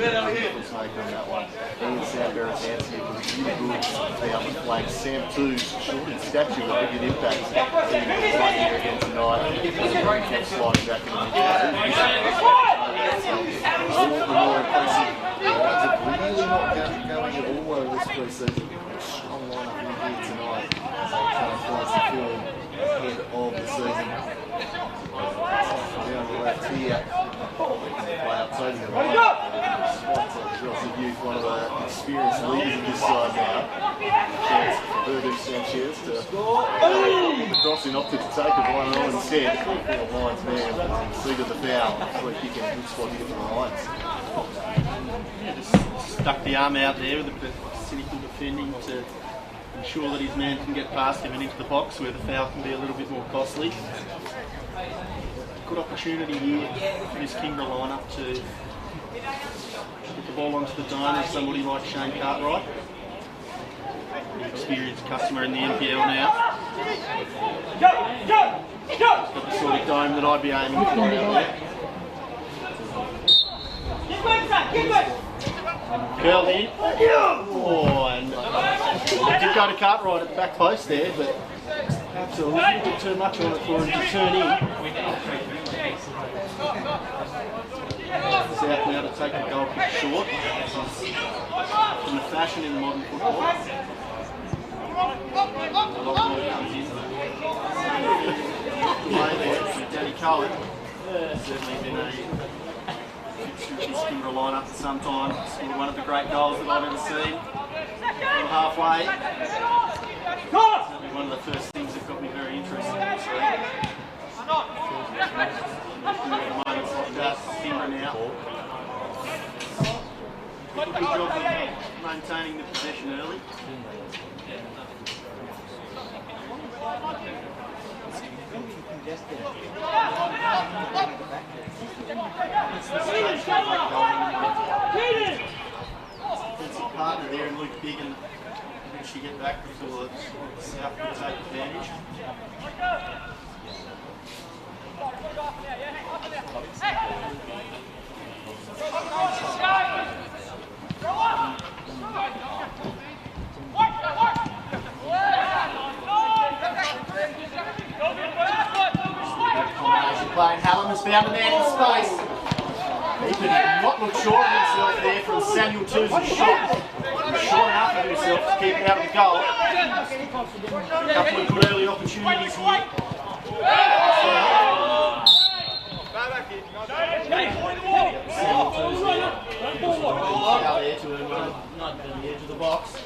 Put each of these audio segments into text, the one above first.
mistake on that one. Ian Sandberg's answer was really good down the flank. Sam too, short in stature with a big impact. Seeing him right here again tonight. Kept sliding back in the midfield. All the more impressive. It's really not going at all well this pre-season. Strong lineup in here tonight. So trying to force the feeling ahead of the season. Down the left here. Play up Tony. Chelsea Youth, one of the experienced leaders in this side now. Chance for Verdu Sanchez to the crossing opted to take it 1-0 instead. The Lions man conceded the foul. Free kick and good spot here for the Lions. Yeah, just stuck the arm out there with a bit of cynical defending to ensure that his man can get past him and into the box where the foul can be a little bit more costly. Good opportunity here for this Kingborough lineup to get the ball onto the dime with somebody like Shane Cartwright, an experienced customer in the NPL now. He's got the sort of dome that I'd be aiming for out there. Curled in. Oh, and it did go to Cartwright at the back post there, but perhaps a little bit too much on it for him to turn in. South now to take the goal kick short. From the fashion in modern football. Comes in. Play there from Danny Cohen. Certainly been a Kingborough lineup for some time. Scored one of the great goals that I've ever seen. Halfway. Certainly one of the first things that got me very interested in this league. Moments like that, Kingborough now. Good job of maintaining the possession early. Defensive partner there and Luke Big and eventually get back before the South can take advantage. Playing Hallam has found a man in space. He could not look short of himself there from Samuel Too's shot. He was short enough of himself to keep it out of the goal. A couple of good early opportunities here. Out there to the edge of the box.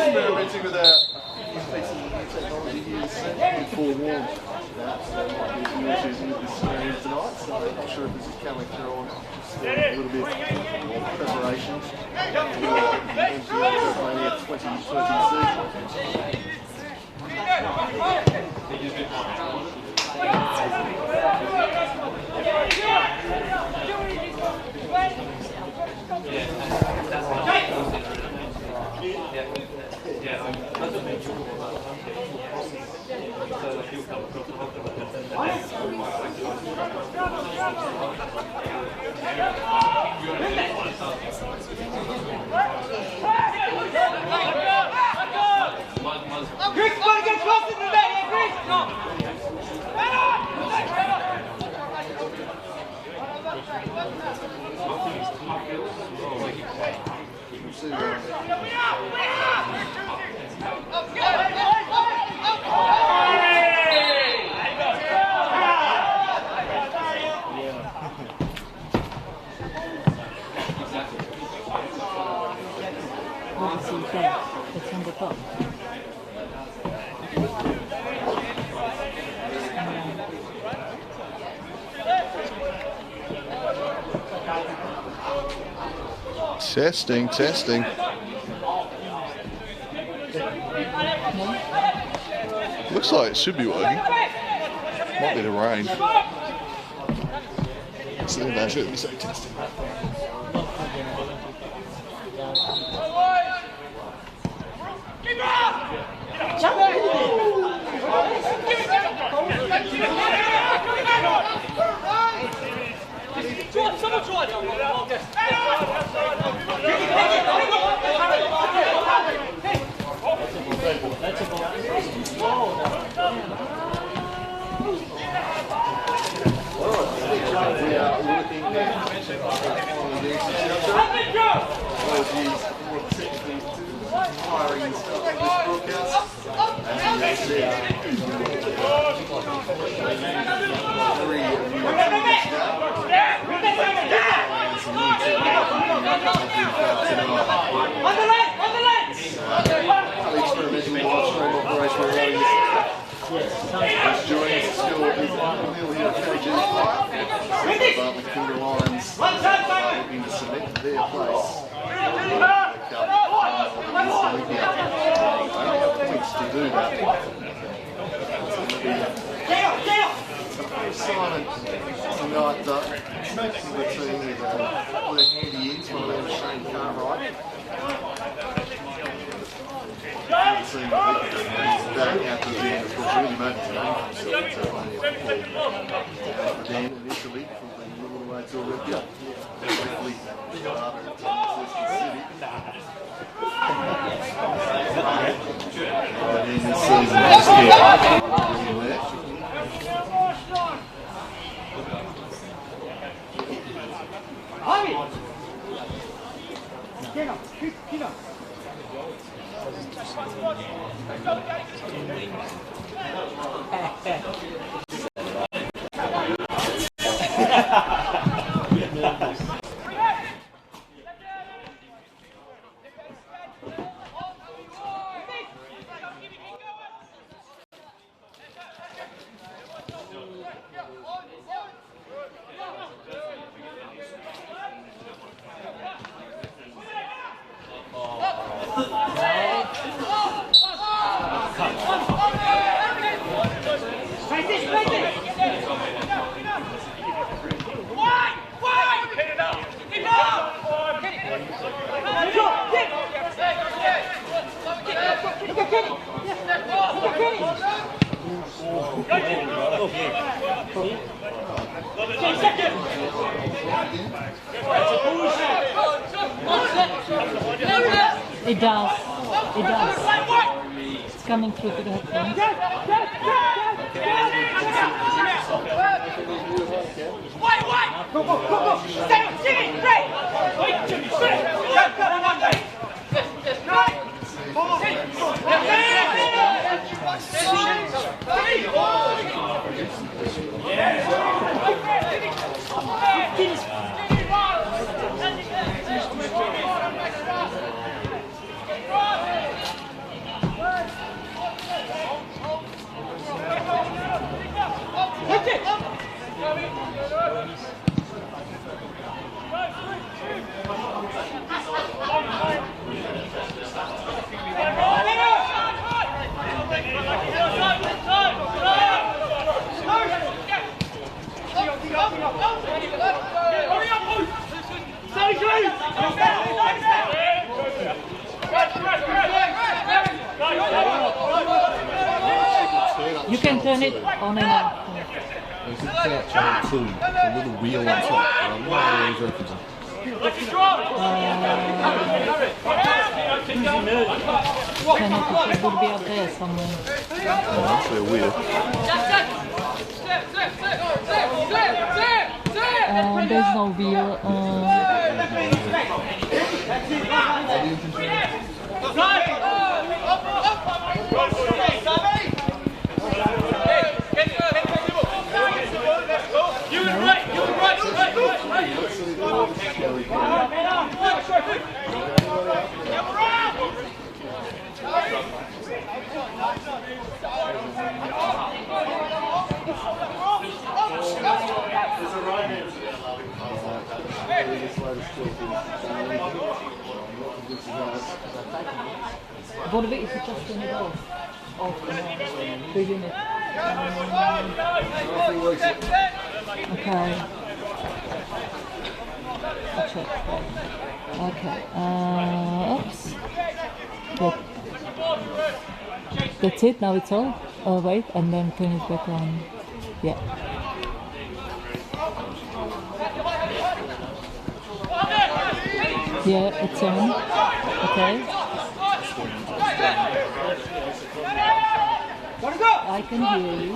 Experimenting with a piece of technology here is forewarned that there might be some issues with this series tonight, so I'm not sure if this is coming through on just a little bit of preparation for the NPL 2020 season. What is he there? It's on the top. Testing, testing. Looks like it should be working. Might be the rain. So that's it. So testing. Looking to cement their place. Points to do that. Simon tonight, the team with all their handy ends, one of them Shane Cartwright. Seeing that out to the end, of course, really made it today for himself. Dan initially, from a little way to a review. Hopefully, and then this season, just It does. It does. It's coming through to the headphones. Go, go, go, go! Stay, Jimmy! Great! Wait, Jimmy! You can turn it on and off. It's channel 2, a little wheel on top. It would be up there somewhere. Oh, that's their wheel. There's no wheel. What of it is adjusting it off the unit. Okay. I'll check that. Okay. Oops. Good. That's it. Now it's on. Oh wait, and then turn it back on. Yeah. Yeah, it's on. Okay. I can hear you.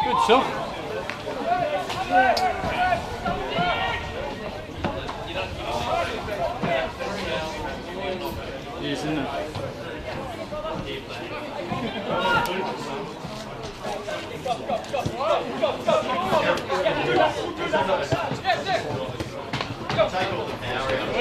Good stuff. Yes, isn't it? Take all the power out.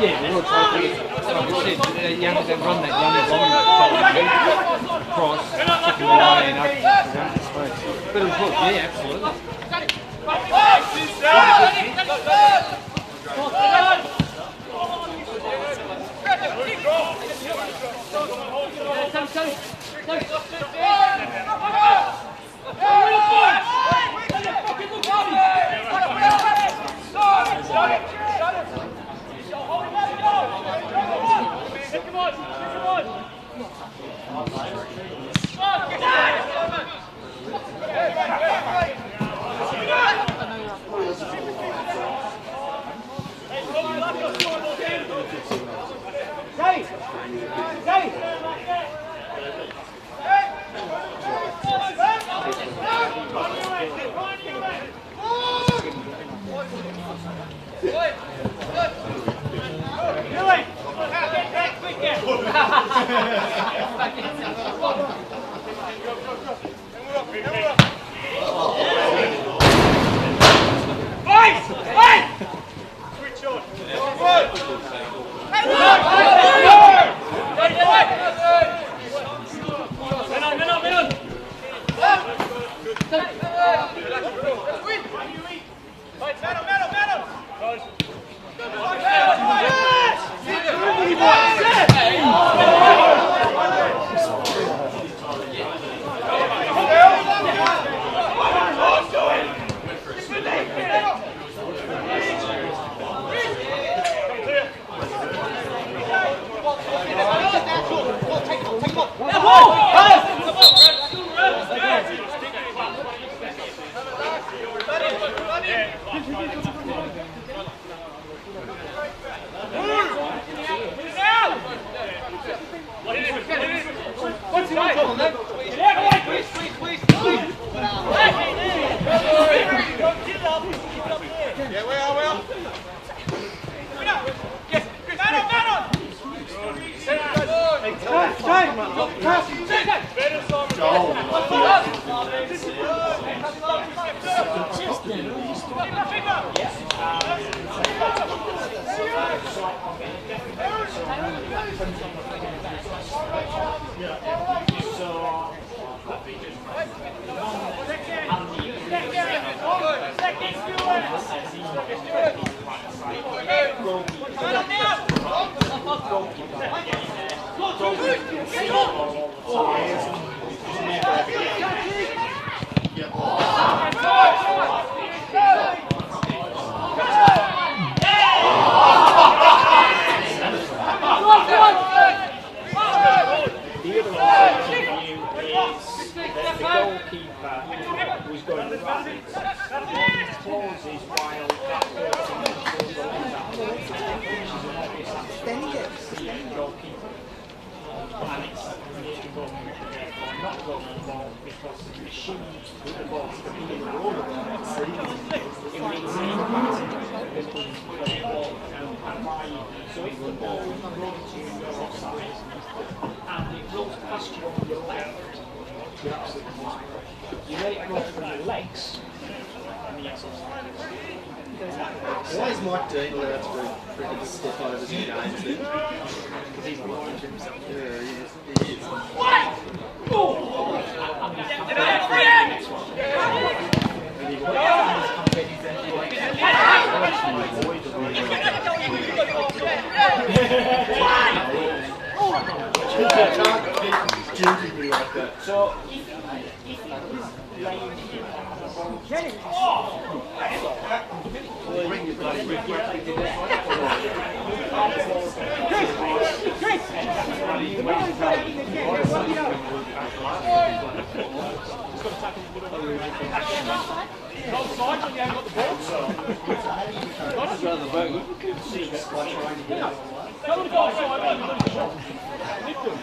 Yeah, we'll try to get, like I said, young as they run that long cross, chicken away and up. But it was good, yeah, absolutely. Why is Mike Dean allowed to do freaking step overs in games then? Because he's lying to himself. Yeah, he is. Judging me like that. So, if get it. Offside when you haven't got the ball. I'd rather vote. You could see this by trying to get it. Go to the goal side. Lift them.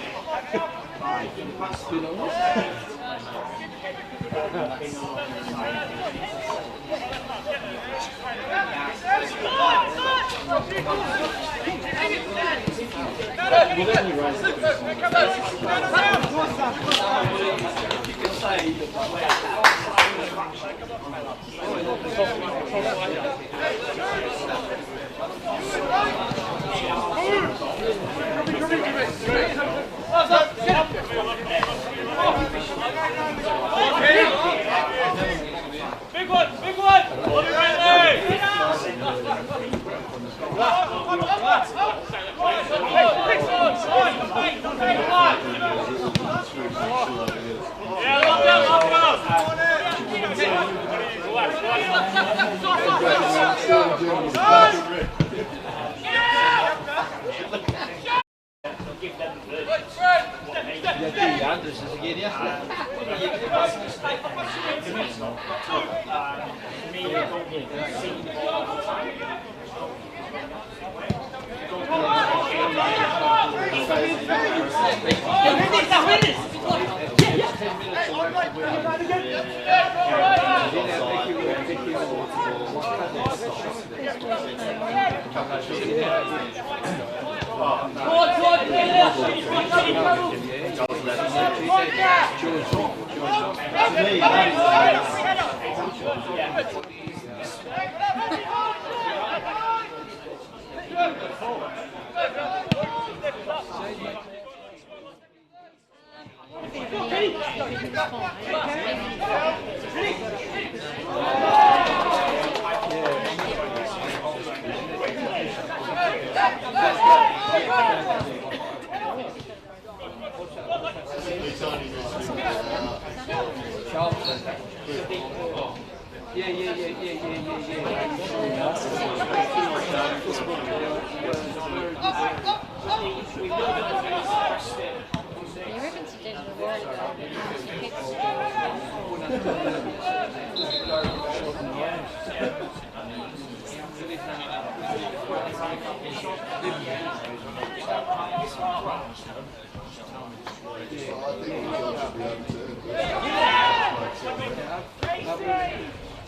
Big one, big one!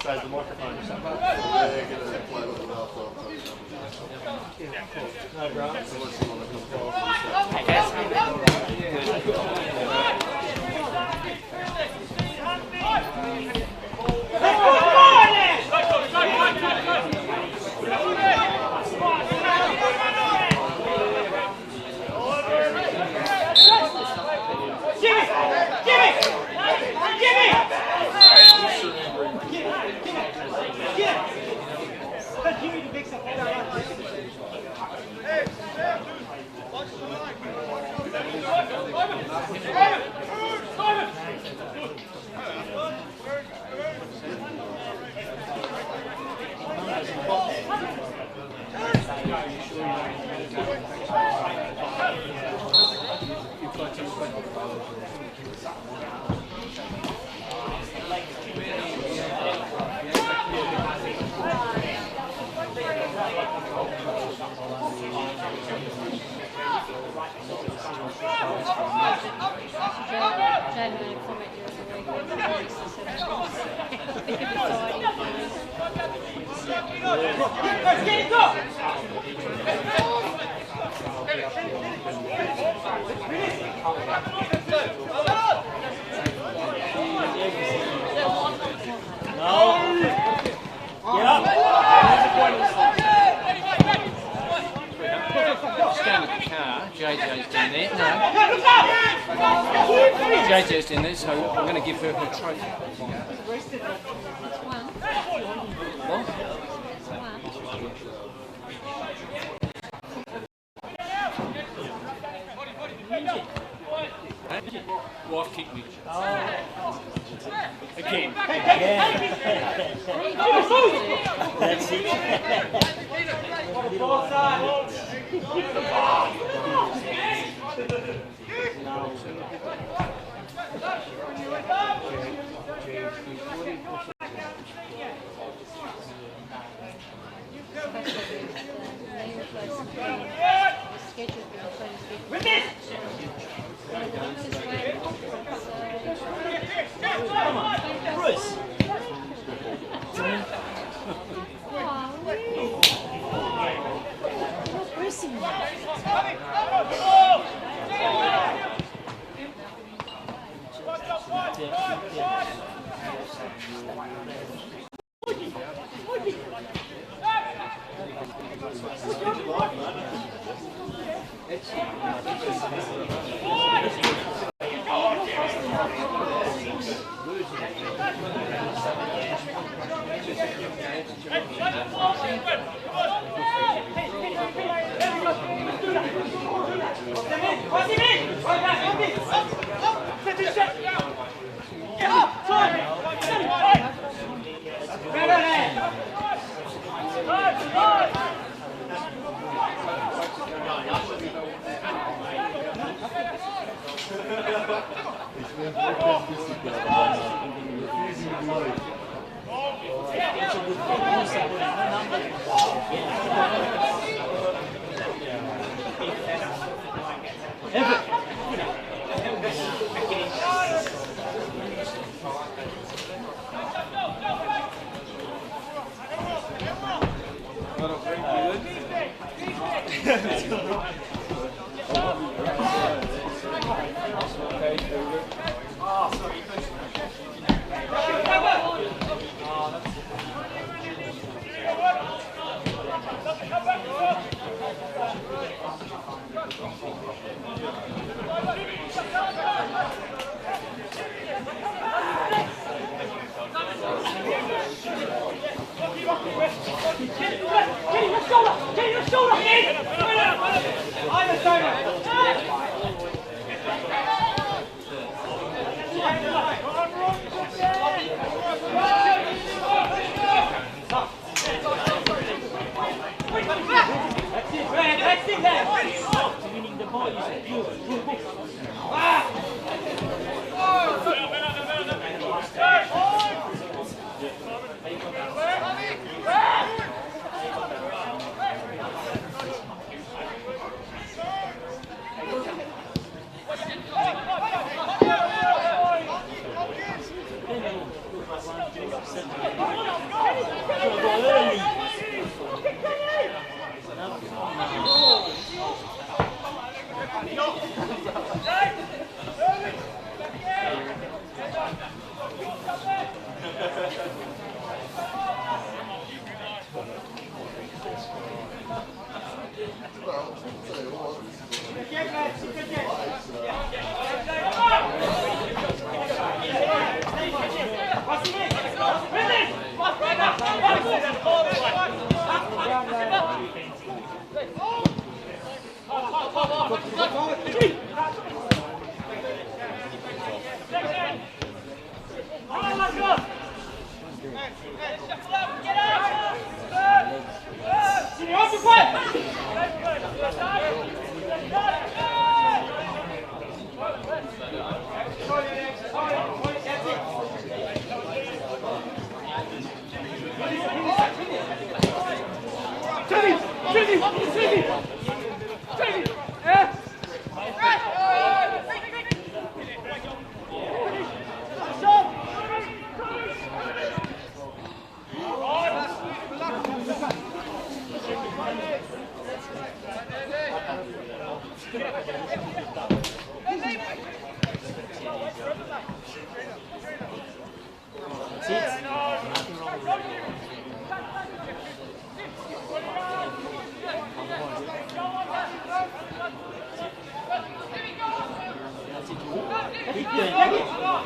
Size the microphone. Yeah, get a play with it after. No drama. So let's see what JJ's down there. No. JJ's down there, so I'm going to give her her trophy. What? Wife kicked me. Again. That's it. Bruce.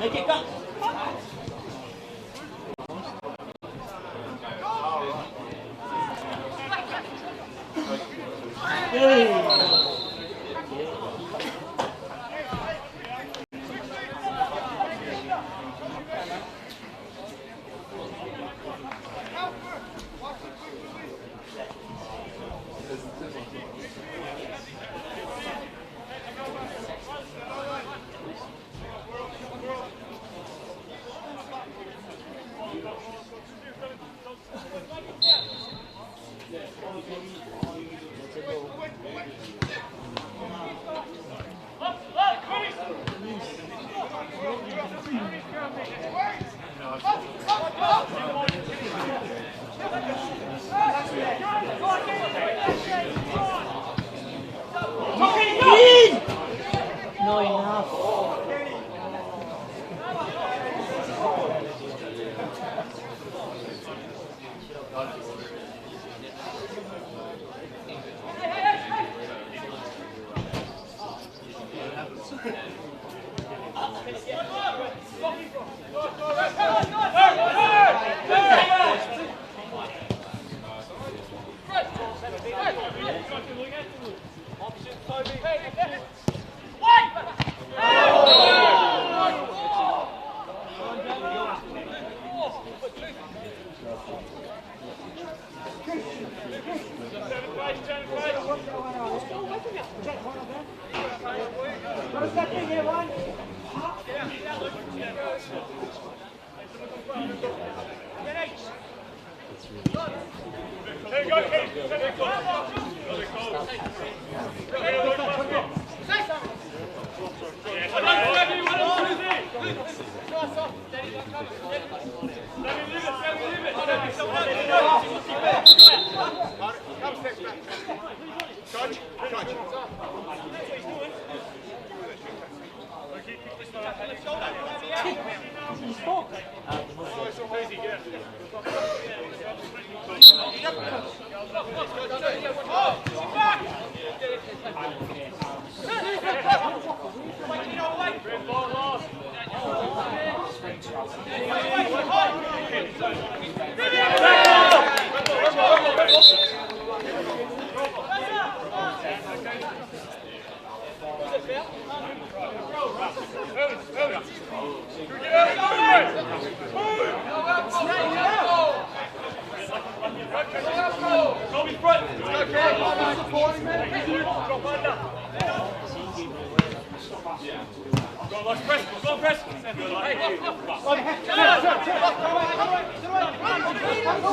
Make it go. Not enough.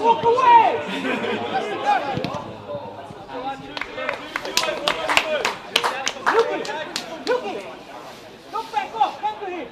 Walk away! Don't back off, come to him!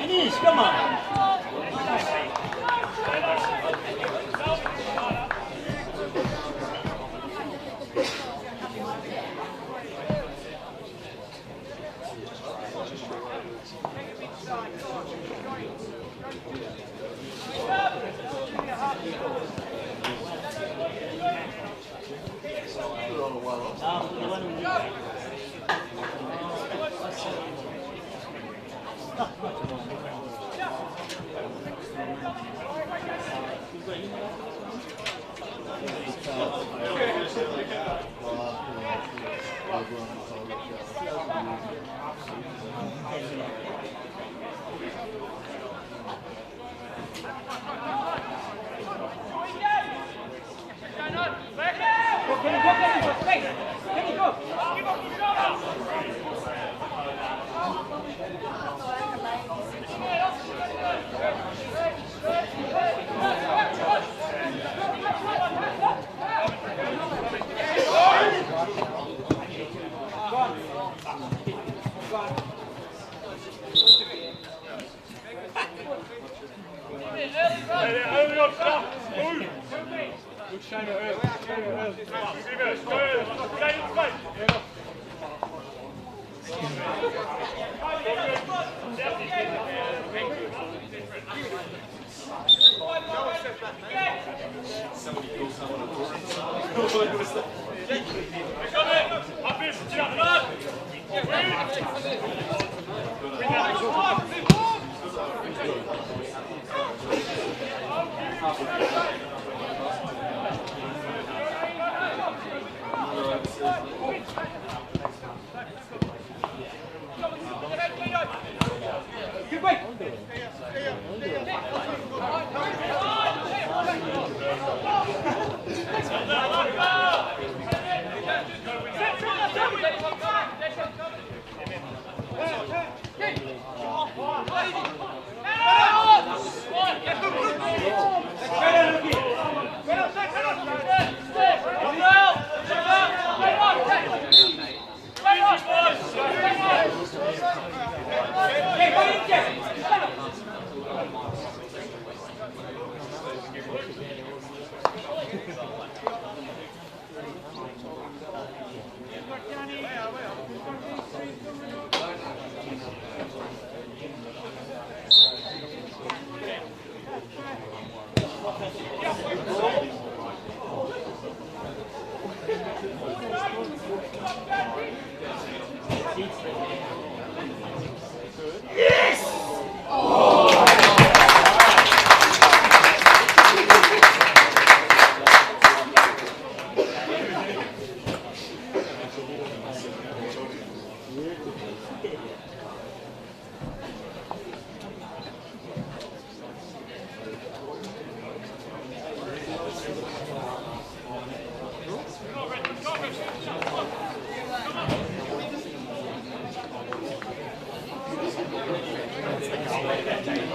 It is, come on.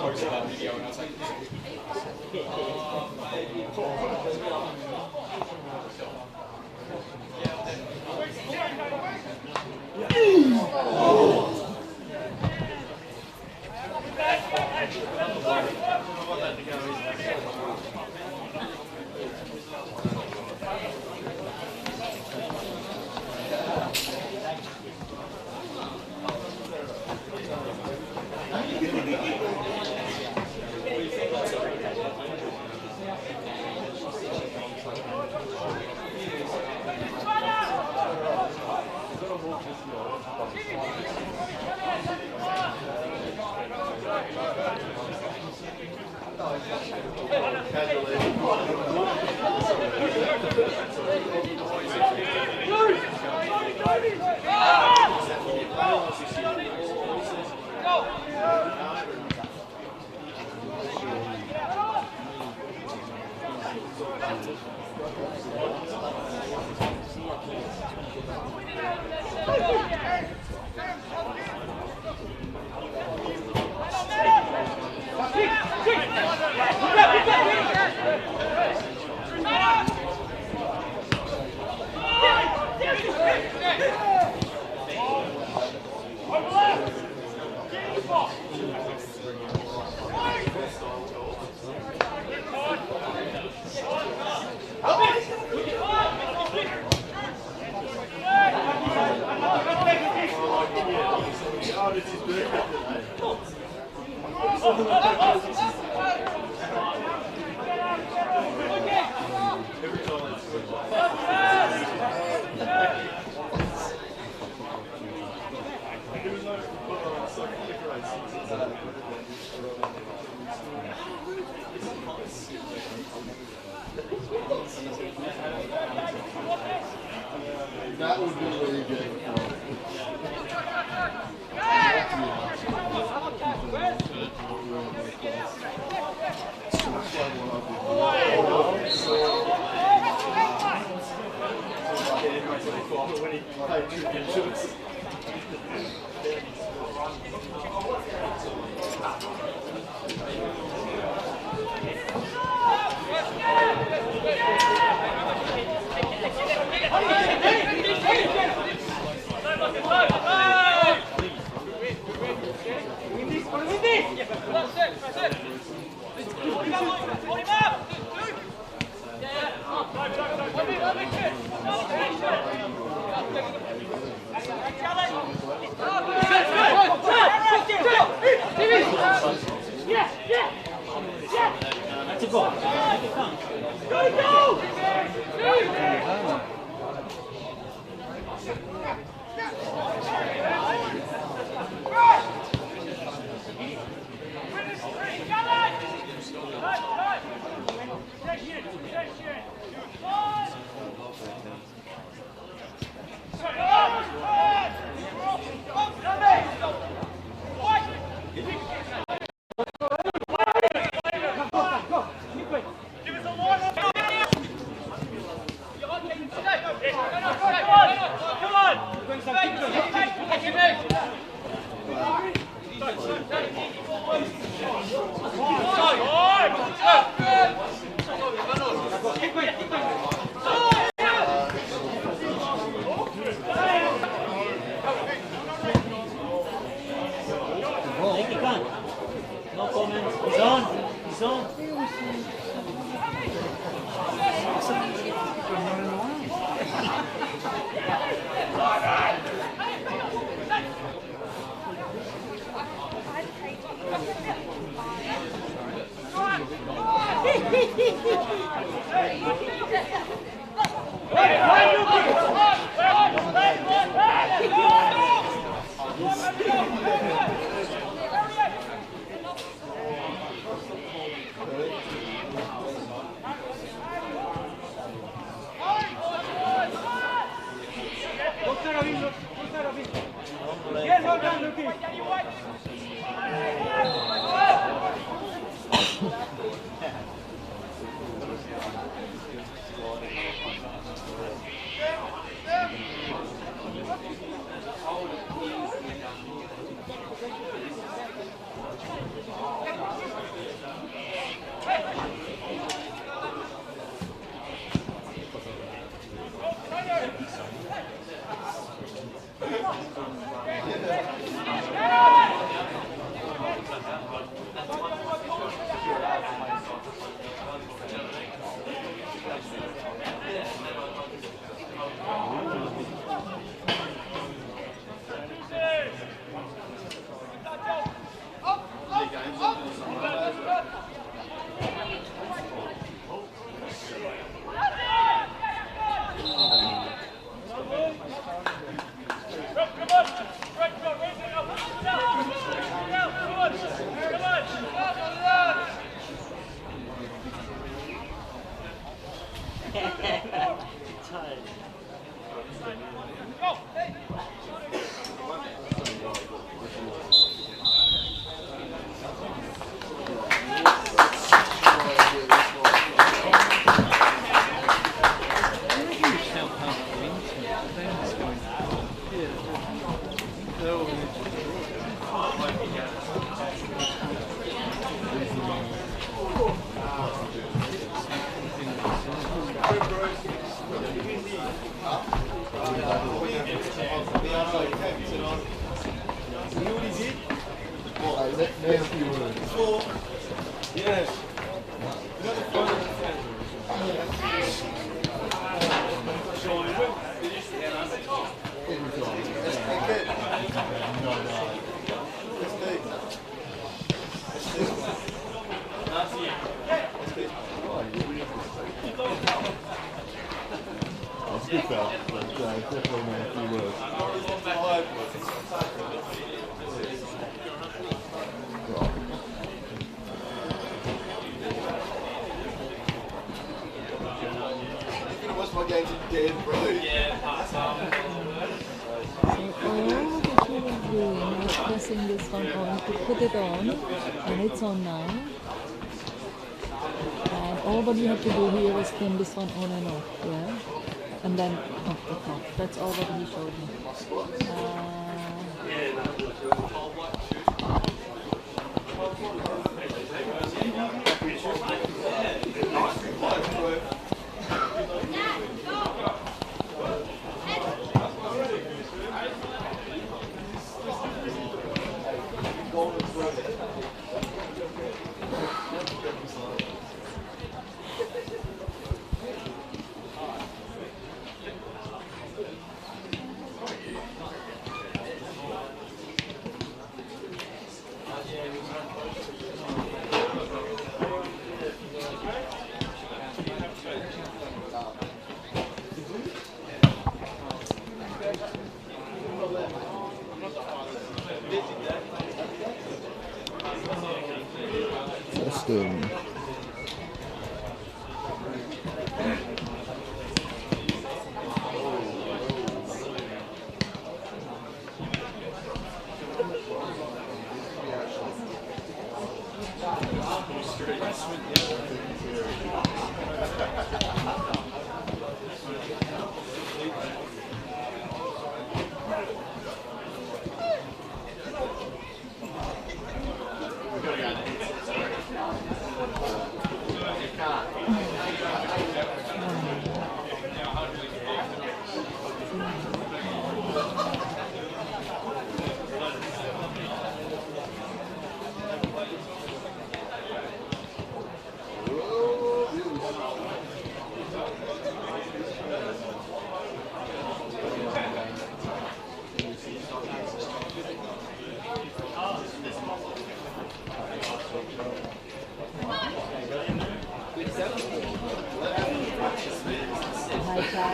posted that video and I was like, That would be really good. That's a goal. No comments. He's on. He's on. Pressing this one on to put it on, and it's on now. And all what you have to do here is turn this one on and off, yeah, and then off the top. That's all what he showed me.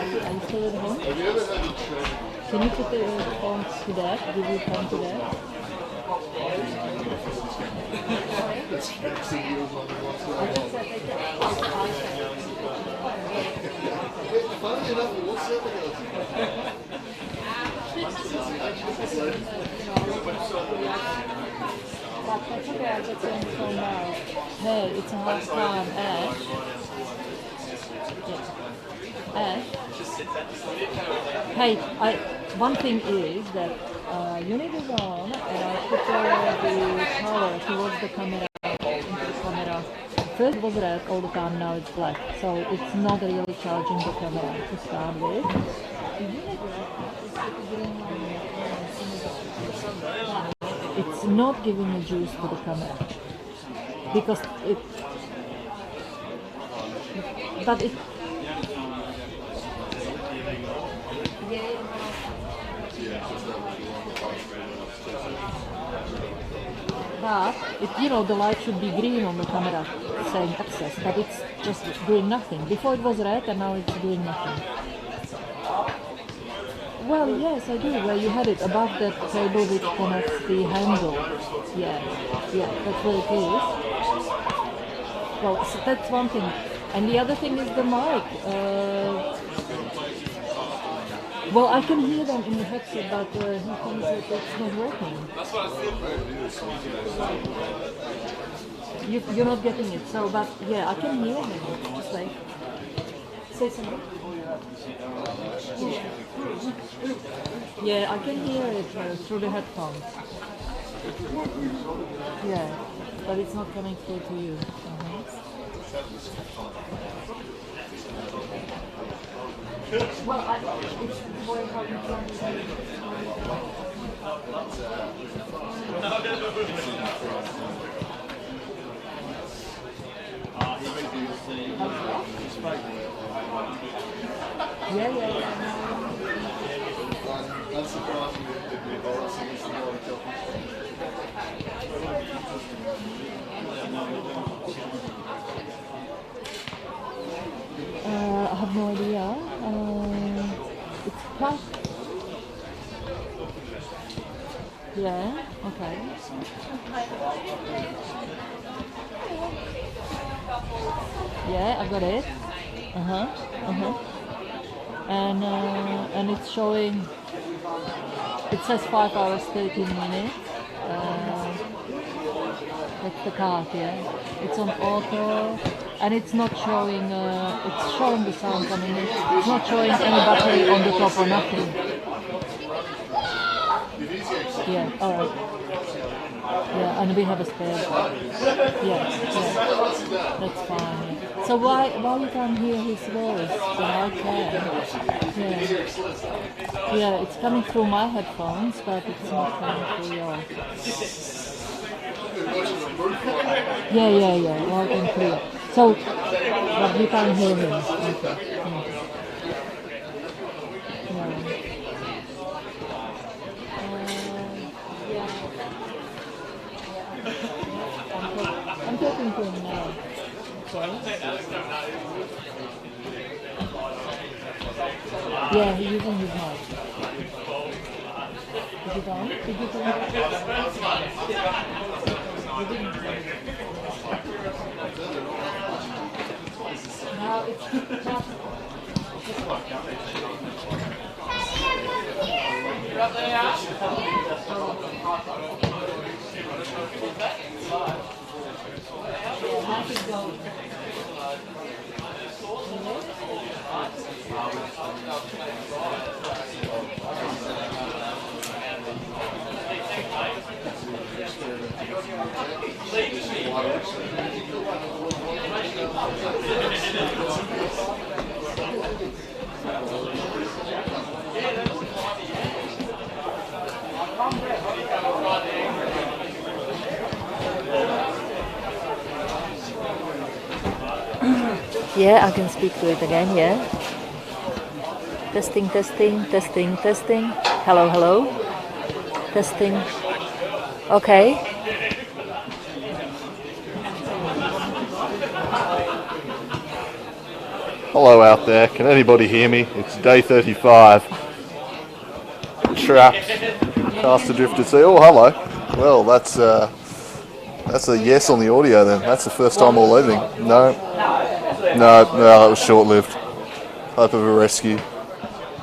Are you still at home? Can you put the phone to that? Give your phone to that? That's okay, I'll get you on the phone now. Hey, it's a hard time, Ash. Ash. Hey, one thing is that unit is on, and I put the tower towards the camera, into the camera first it was red all the time, now it's black. So it's not really charging the camera to start with. It's not giving a juice to the camera because it. But it. But the light should be green on the camera saying access, but it's just doing nothing. Before it was red and now it's doing nothing. Well, yes, I do. Where you had it above that cable which connects the handle. Yeah, that's where it is. Well, so that's one thing. And the other thing is the mic. Well, I can hear them in the headset, but he comes with it's not working. That's what I said. You're not getting it, so, but yeah, I can hear him. Just like, say something. Yeah, I can hear it through the headphones. Yeah, but it's not coming through to you. Well, it's more how you can Yeah. That's surprising that the Hobart singers are not I have no idea. It's quite. Yeah, okay. Yeah, I got it. And it's showing. It says 5 hours 13 minutes. That's the card, yeah. It's on auto. And it's not showing, it's showing the sound coming in. It's not showing any battery on the top or nothing. Yeah, alright. Yeah, and we have a spare. Yeah, that's fine. Yeah. So why you can't hear his voice? So I can. Yeah, it's coming through my headphones, but it's not coming through yours. Yeah, loud and clear. So, but you can't hear him. Okay. I'm talking to him now. Okay. Yeah, he's using his mic. Is it on? Did you turn it Now it's not. Yeah, I can speak to it again, yeah. Testing. Hello. Testing. Okay. Hello out there, can anybody hear me? It's day 35. Trapped, cast adrift at sea. Oh, hello. Well, that's a yes on the audio then. That's the first time we're leaving. No, that was short-lived. Hope of a rescue.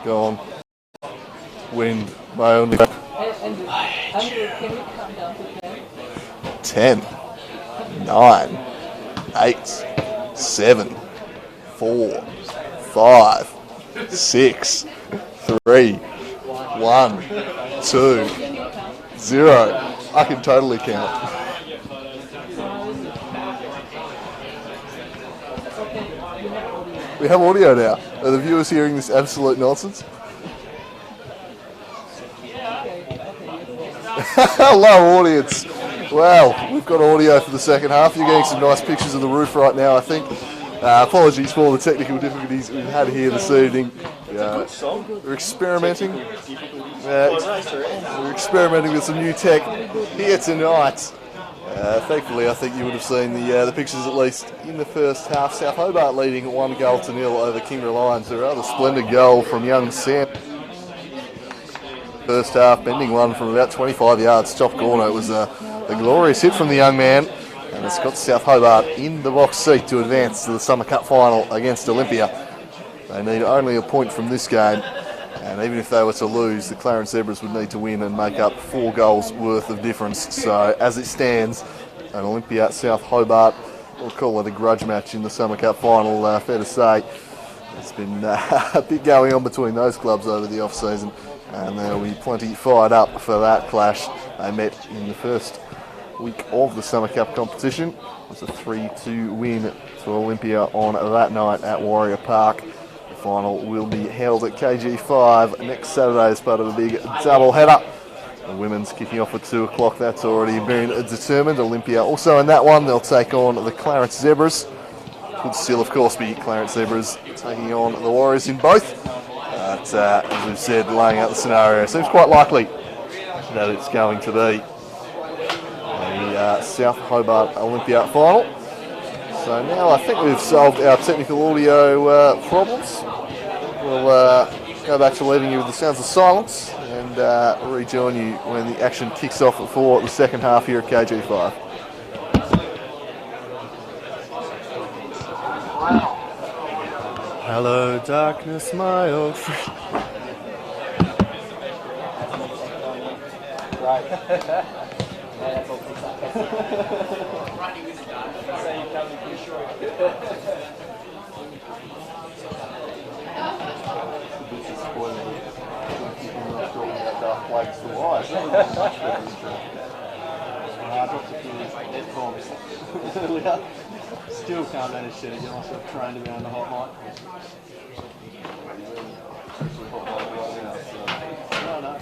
Go on. Wind, my only... 10, 9, 8, 7, 4, 5, 6, 3, 1, 2, 0. I can totally count. We have audio now. Are the viewers hearing this absolute nonsense? Hello, audience. Wow, we've got audio for the second half. You're getting some nice pictures of the roof right now, I think. Apologies for the technical difficulties we've had here this evening. We're experimenting. We're experimenting with some new tech here tonight. Thankfully, I think you would have seen the pictures at least in the first half. South Hobart leading 1-0 over Kingborough Lions. A rather splendid goal from young Sam. First half, bending one from about 25 yards, top corner. It was a glorious hit from the young man, and it's got South Hobart in the box seat to advance to the Summer Cup final against Olympia. They need only a point from this game, and even if they were to lose, the Clarence Zebras would need to win and make up 4 goals worth of difference. So as it stands, an Olympia South Hobart, we'll call it a grudge match in the Summer Cup final, fair to say. It's been a bit going on between those clubs over the off-season, and they'll be plenty fired up for that clash. They met in the first week of the Summer Cup competition. It was a 3-2 win to Olympia on that night at Warrior Park. The final will be held at KG5 next Saturday as part of a big double header. The women's kicking off at 2 o'clock. That's already been determined. Olympia also in that one. They'll take on the Clarence Zebras. Could still, of course, be Clarence Zebras taking on the Warriors in both. But as we've said, laying out the scenario, seems quite likely that it's going to be a South Hobart Olympia final. So now I think we've solved our technical audio problems. We'll go back to leaving you with the sounds of silence and rejoin you when the action kicks off for the second half here at KG5. Hello, darkness, my old friend. Still can't manage to get myself trained around the hot mic. No.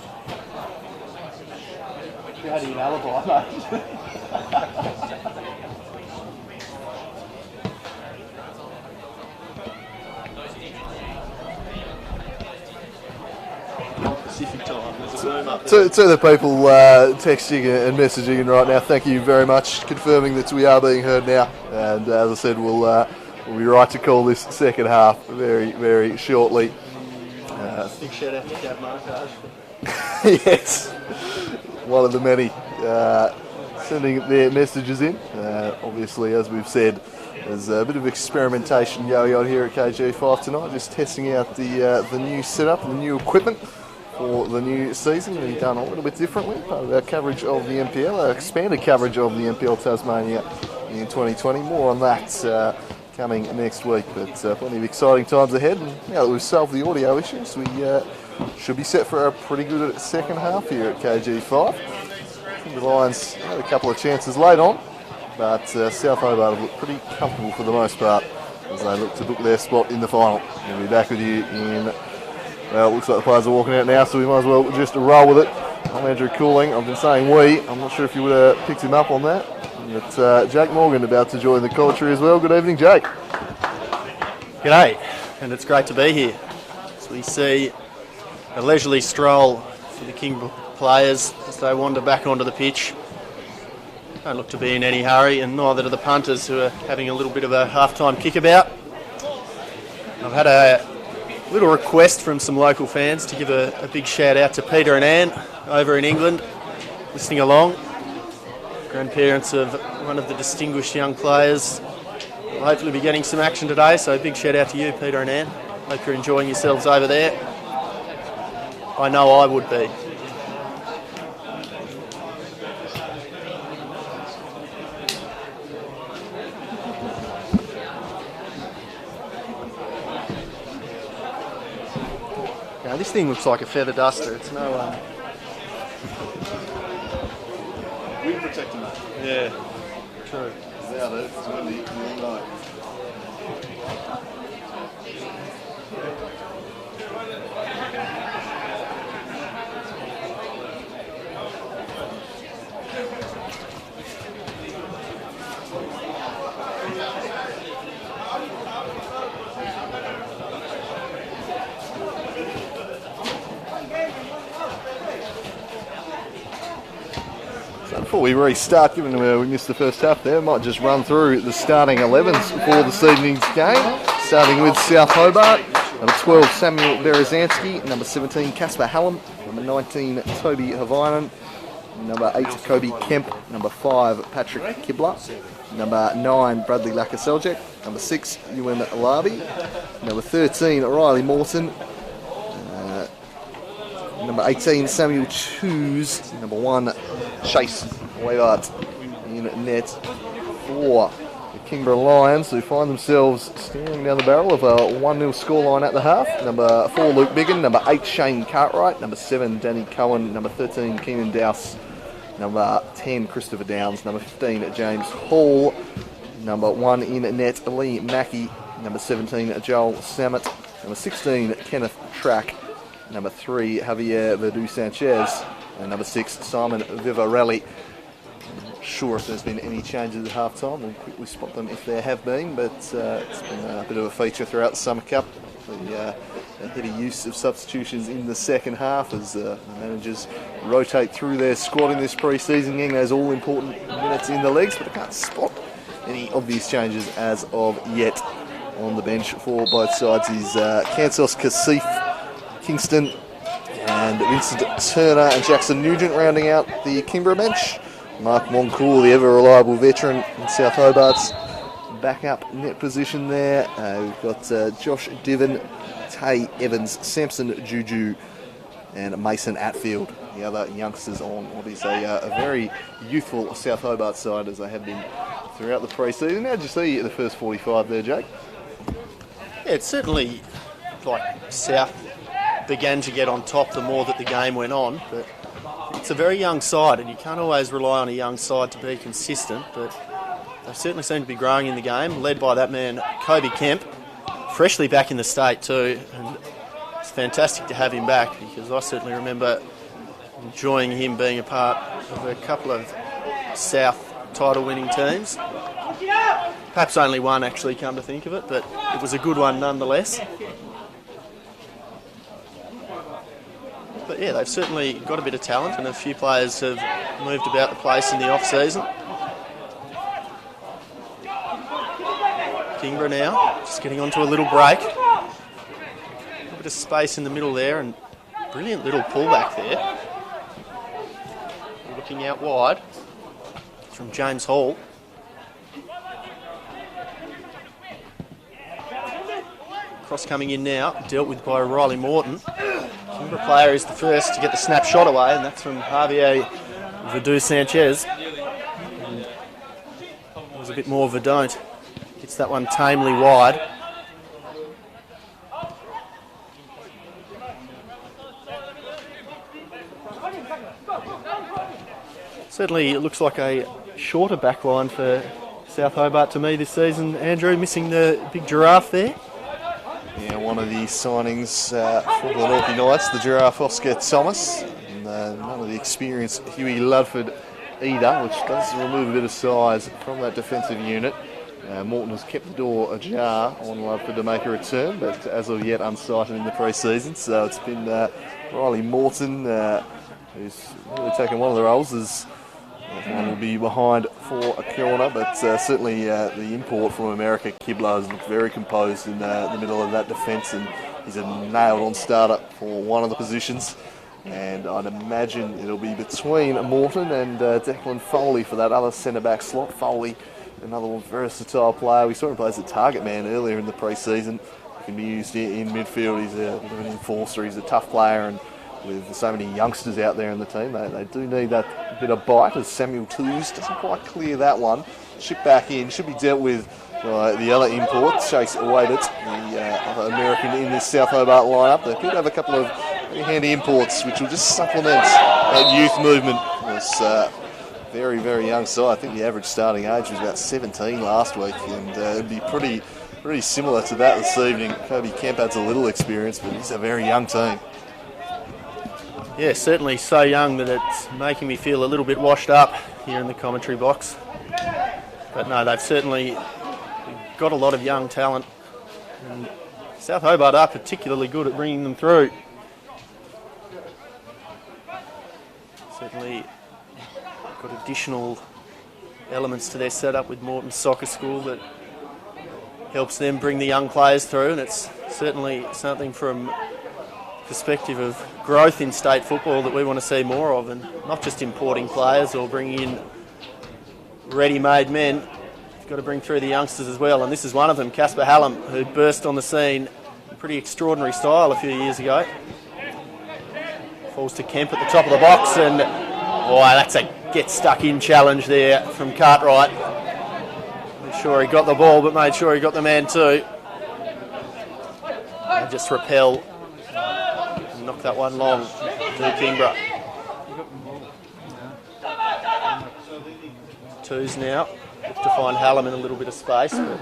You had an alibi, mate. Pacific time. There's a boom up there. To the people texting and messaging in right now, thank you very much, confirming that we are being heard now. And as I said, we'll be right to call this second half very, very shortly. Big shout out to Cab Montage. Yes, one of the many sending their messages in. Obviously, as we've said, there's a bit of experimentation going on here at KG5 tonight, just testing out the new setup, the new equipment for the new season. We've done a little bit differently, part of our coverage of the NPL, our expanded coverage of the NPL Tasmania in 2020. More on that coming next week, but plenty of exciting times ahead. And now that we've solved the audio issues, we should be set for a pretty good second half here at KG5. The Lions had a couple of chances late on, but South Hobart have looked pretty comfortable for the most part as they look to book their spot in the final. We'll be back with you in, well, it looks like the players are walking out now, so we might as well just roll with it. I'm Andrew Cooling. I've been saying we. I'm not sure if you would have picked him up on that. But Jake Morgan about to join the commentary as well. Good evening, Jake. G'day, and it's great to be here. As we see a leisurely stroll for the Kingborough players as they wander back onto the pitch. Don't look to be in any hurry, and neither do the punters, who are having a little bit of a half-time kickabout. I've had a little request from some local fans to give a big shout out to Peter and Anne over in England, listening along. Grandparents of one of the distinguished young players will hopefully be getting some action today, so big shout out to you, Peter and Anne. Hope you're enjoying yourselves over there. I know I would be. Now this thing looks like a feather duster. It's no Wind protecting that. yeah, true. Without it, it's windy. You know. Before we restart, given we missed the first half there, might just run through the starting 11s for this evening's game. Starting with South Hobart, number 12 Samuel Berezanski, number 17 Casper Hallam, number 19 Toby Havainen, number 8 Kobe Kemp, number 5 Patrick Kibler, number 9 Bradley Lakaseljak, number 6 Ewan Larby, number 13 Riley Morton, number 18 Samuel Choose, number 1 Chase Wayward in net for the Kingborough Lions, who find themselves staring down the barrel of a 1-0 scoreline at the half. Number 4 Luke Biggin, number 8 Shane Cartwright, number 7 Danny Cohen, number 13 Keenan Dowse, number 10 Christopher Downs, number 15 James Hall, number 1 in net Lee Mackey, number 17 Joel Samet, number 16 Kenneth Track, number 3 Javier Verdu Sanchez, and number 6 Simon Vivarelli. I'm not sure if there's been any changes at half time. We'll quickly spot them if there have been, but it's been a bit of a feature throughout the Summer Cup. The heavy use of substitutions in the second half as the managers rotate through their squad in this pre-season, getting those all-important minutes in the legs, but I can't spot any obvious changes as of yet. On the bench for both sides is Kansos Kasif, Kingston, and Vincent Turner and Jackson Nugent rounding out the Kingborough bench. Mark Moncourt, the ever-reliable veteran in South Hobart's backup net position there. We've got Josh Diven, Tay Evans, Samson Juju, and Mason Atfield, the other youngsters on what is a very youthful South Hobart side, as they have been throughout the pre-season. How did you see the first 45 there, Jake? Yeah, it's certainly like South began to get on top the more that the game went on, but it's a very young side and you can't always rely on a young side to be consistent, but they certainly seem to be growing in the game, led by that man Kobe Kemp, freshly back in the state too, and it's fantastic to have him back because I certainly remember enjoying him being a part of a couple of South title winning teams. Perhaps only one actually, come to think of it, but it was a good one nonetheless. But yeah, they've certainly got a bit of talent and a few players have moved about the place in the off-season. Kingborough now, just getting onto a little break. A bit of space in the middle there and brilliant little pullback there. Looking out wide from James Hall. Cross coming in now, dealt with by Riley Morton. Kingborough player is the first to get the snap shot away, and that's from Javier Verdu Sanchez. And it was a bit more Verdon't. Gets that one tamely wide. Certainly it looks like a shorter back line for South Hobart to me this season. Andrew, missing the big giraffe there. Yeah, one of the signings for the Northie Knights, the giraffe Oscar Thomas, and none of the experienced Huey Ludford either, which does remove a bit of size from that defensive unit. Morton has kept the door ajar on Ludford to make a return, but as of yet unsighted in the pre-season, so it's been Riley Morton who's really taken one of the roles as one will be behind for a corner, but certainly the import from America, Kibler, has looked very composed in the middle of that defence, and he's a nailed-on starter for one of the positions. And I'd imagine it'll be between Morton and Declan Foley for that other centre-back slot. Foley, another versatile player. We saw him play as a target man earlier in the pre-season. He can be used in midfield. He's a bit of an enforcer. He's a tough player, and with so many youngsters out there in the team, they do need that bit of bite, as Samuel Toos doesn't quite clear that one. Chip back in, should be dealt with by the other import, Chase Wayward, the other American in this South Hobart lineup. They could have a couple of very handy imports which will just supplement that youth movement. As very, very young side. I think the average starting age was about 17 last week, and it'd be pretty similar to that this evening. Kobe Kemp adds a little experience, but he's a very young team. Yeah, certainly so young that it's making me feel a little bit washed up here in the commentary box. But no, they've certainly got a lot of young talent. And South Hobart are particularly good at bringing them through. Certainly got additional elements to their setup with Moreton Soccer School that helps them bring the young players through, and it's certainly something from perspective of growth in state football that we want to see more of, and not just importing players or bringing in ready-made men. You've got to bring through the youngsters as well, and this is one of them, Casper Hallam, who burst on the scene in pretty extraordinary style a few years ago. Falls to Kemp at the top of the box, and that's a get-stuck-in challenge there from Cartwright. Not sure he got the ball, but made sure he got the man too. And just repel and knock that one long to Kingborough. Twos now. Look to find Hallam in a little bit of space, but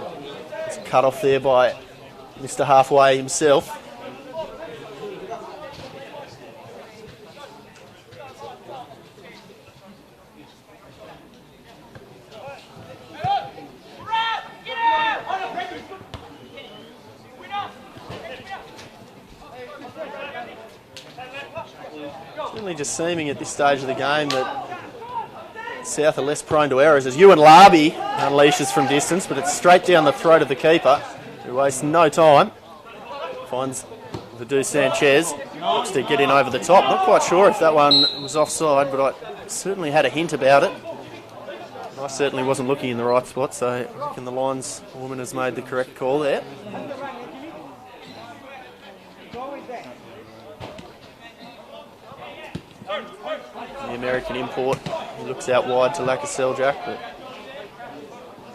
it's cut off there by Mr. Halfway himself. Certainly just seeming at this stage of the game that South are less prone to errors as Ewan Larby unleashes from distance, but it's straight down the throat of the keeper, who wastes no time. Finds Vidu Sanchez, looks to get in over the top. Not quite sure if that one was offside, but I certainly had a hint about it. I certainly wasn't looking in the right spot, so I reckon the lineswoman has made the correct call there. The American import, he looks out wide to Lacasseljak, but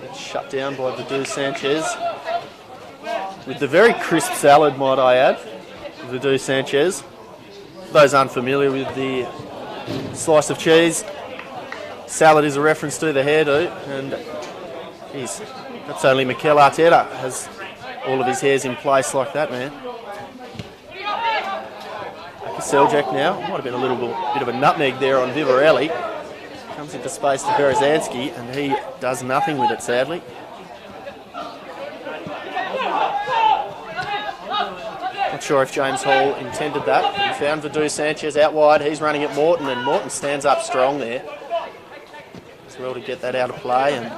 that's shut down by Vidu Sanchez. With the very crisp salad, might I add, Vidu Sanchez. For those unfamiliar with the slice of cheese, salad is a reference to the hairdo, and that's only Mikel Arteta has all of his hairs in place like that, man. Seljak now, might have been a little bit of a nutmeg there on Vivarelli. Comes into space to Berezanski, and he does nothing with it, sadly. Not sure if James Hall intended that. He found Vidu Sanchez out wide. He's running at Morton, and Morton stands up strong there as well to get that out of play and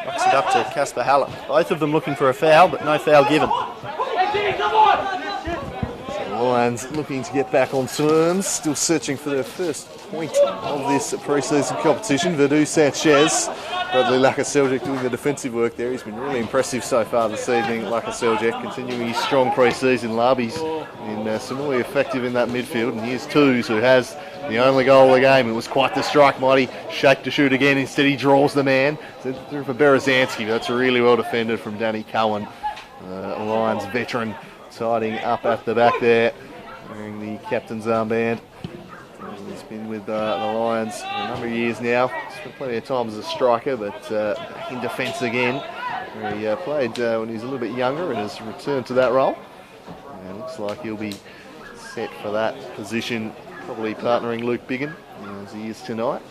knocks it up to Casper Hallam. Both of them looking for a foul, but no foul given. Lions looking to get back on terms, still searching for their first point of this pre-season competition. Vidu Sanchez, Bradley Lacasseljak doing the defensive work there. He's been really impressive so far this evening. Lacasseljak continuing his strong pre-season. Larby's been similarly effective in that midfield, and here's Twos, who has the only goal of the game. It was quite the strike, mighty. Shake to shoot again. Instead he draws the man. Sends it through for Berezanski. That's really well defended from Danny Cowan, Lions veteran, tidying up at the back there, wearing the captain's armband. He's been with the Lions for a number of years now. Spent plenty of time as a striker, but back in defence again, where he played when he was a little bit younger and has returned to that role. And it looks like he'll be set for that position, probably partnering Luke Biggin as he is tonight.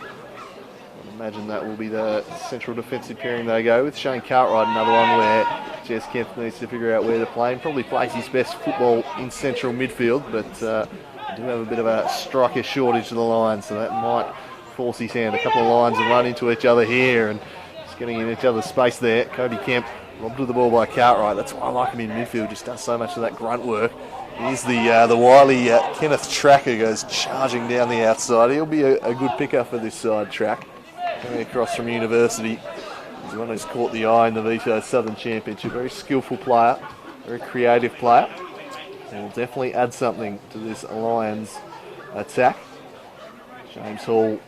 I imagine that will be the central defensive pairing they go with. Shane Cartwright, another one where Jez Kemp needs to figure out where to play. And probably plays his best football in central midfield, but do have a bit of a striker shortage to the line, so that might force his hand. A couple of lines and run into each other here, and just getting in each other's space there. Kobe Kemp robbed of the ball by Cartwright. That's why I like him in midfield, just does so much of that grunt work. Here's the wily Kenneth Tracker goes charging down the outside. He'll be a good picker for this side, Track. Coming across from University. He's one who's caught the eye in the Vito Southern Championship. Very skillful player, very creative player. And will definitely add something to this Lions attack. James Hall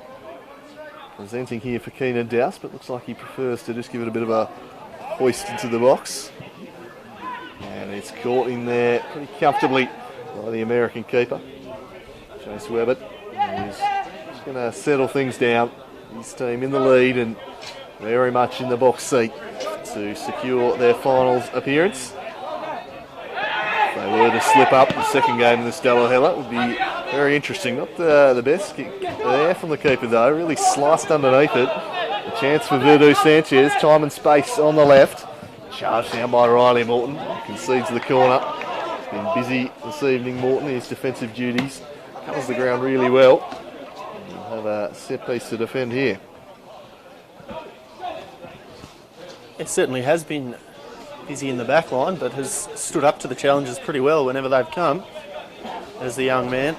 presenting here for Keenan Dowse, but looks like he prefers to just give it a bit of a hoist into the box. And it's caught in there pretty comfortably by the American keeper, Chase Webbert. He's just going to settle things down. his team in the lead and very much in the box seat to secure their finals appearance. If they were to slip up the second game in this doubleheader, it would be very interesting. Not the best kick there from the keeper though, really sliced underneath it. A chance for Verdu Sanchez, time and space on the left. Charged down by Riley Morton, concedes the corner. He's been busy this evening, Morton, his defensive duties. Covers the ground really well. He'll have a set piece to defend here. It certainly has been busy in the back line, but has stood up to the challenges pretty well whenever they've come, as the young man.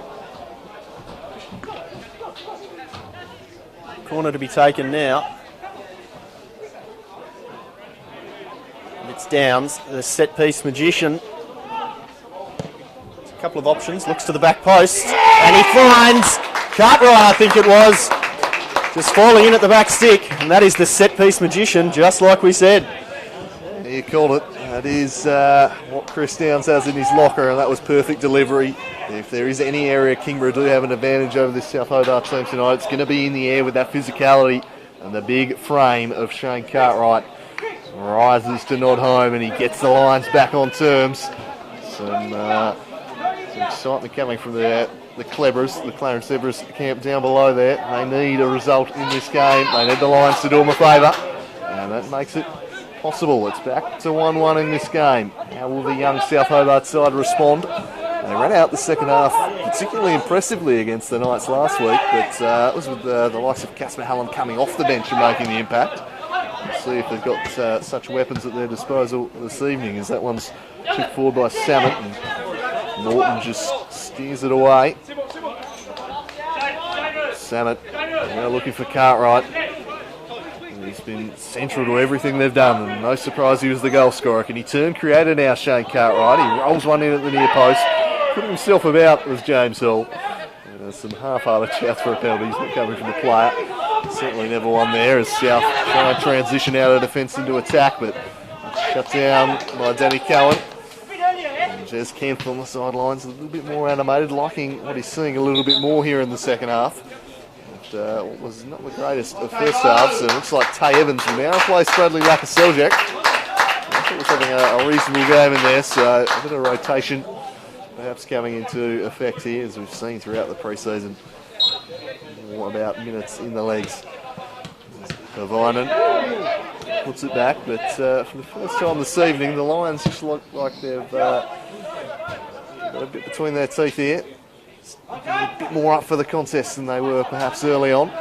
Corner to be taken now. It's Downs, the set piece magician. A couple of options, looks to the back post, and he finds Cartwright, I think it was, just falling in at the back stick, and that is the set piece magician, just like we said. You called it. That is what Chris Downs has in his locker, and that was perfect delivery. If there is any area Kingborough do have an advantage over this South Hobart team tonight, it's going to be in the air with that physicality and the big frame of Shane Cartwright. Rises to nod home and he gets the Lions back on terms. Some excitement coming from the Clebras, the Clarence Zebras camp down below there. They need a result in this game. They need the Lions to do them a favour, and that makes it possible. It's back to 1-1 in this game. How will the young South Hobart side respond? They ran out the second half particularly impressively against the Knights last week, but it was with the likes of Casper Hallam coming off the bench and making the impact. We'll see if they've got such weapons at their disposal this evening, as that one's chipped forward by Samet, and Morton just steers it away. Samet now looking for Cartwright. He's been central to everything they've done, and no surprise he was the goal scorer. Can he turn creator now, Shane Cartwright? He rolls one in at the near post, putting himself about with James Hall. There's some half-hearted shouts for a penalty. He's not coming from the player. Certainly never one there as South try and transition out of defence into attack, but shut down by Danny Cowan. And Jez Kemp on the sidelines, a little bit more animated, liking what he's seeing a little bit more here in the second half. What was not the greatest of first halves, and it looks like Tay Evans will now replace Bradley Lakaseljak. I think we're having a reasonable game in there, so a bit of rotation perhaps coming into effect here, as we've seen throughout the pre-season. More about minutes in the legs. Kavainen puts it back, but for the first time this evening, the Lions just look like they've got a bit between their teeth here. A bit more up for the contest than they were perhaps early on.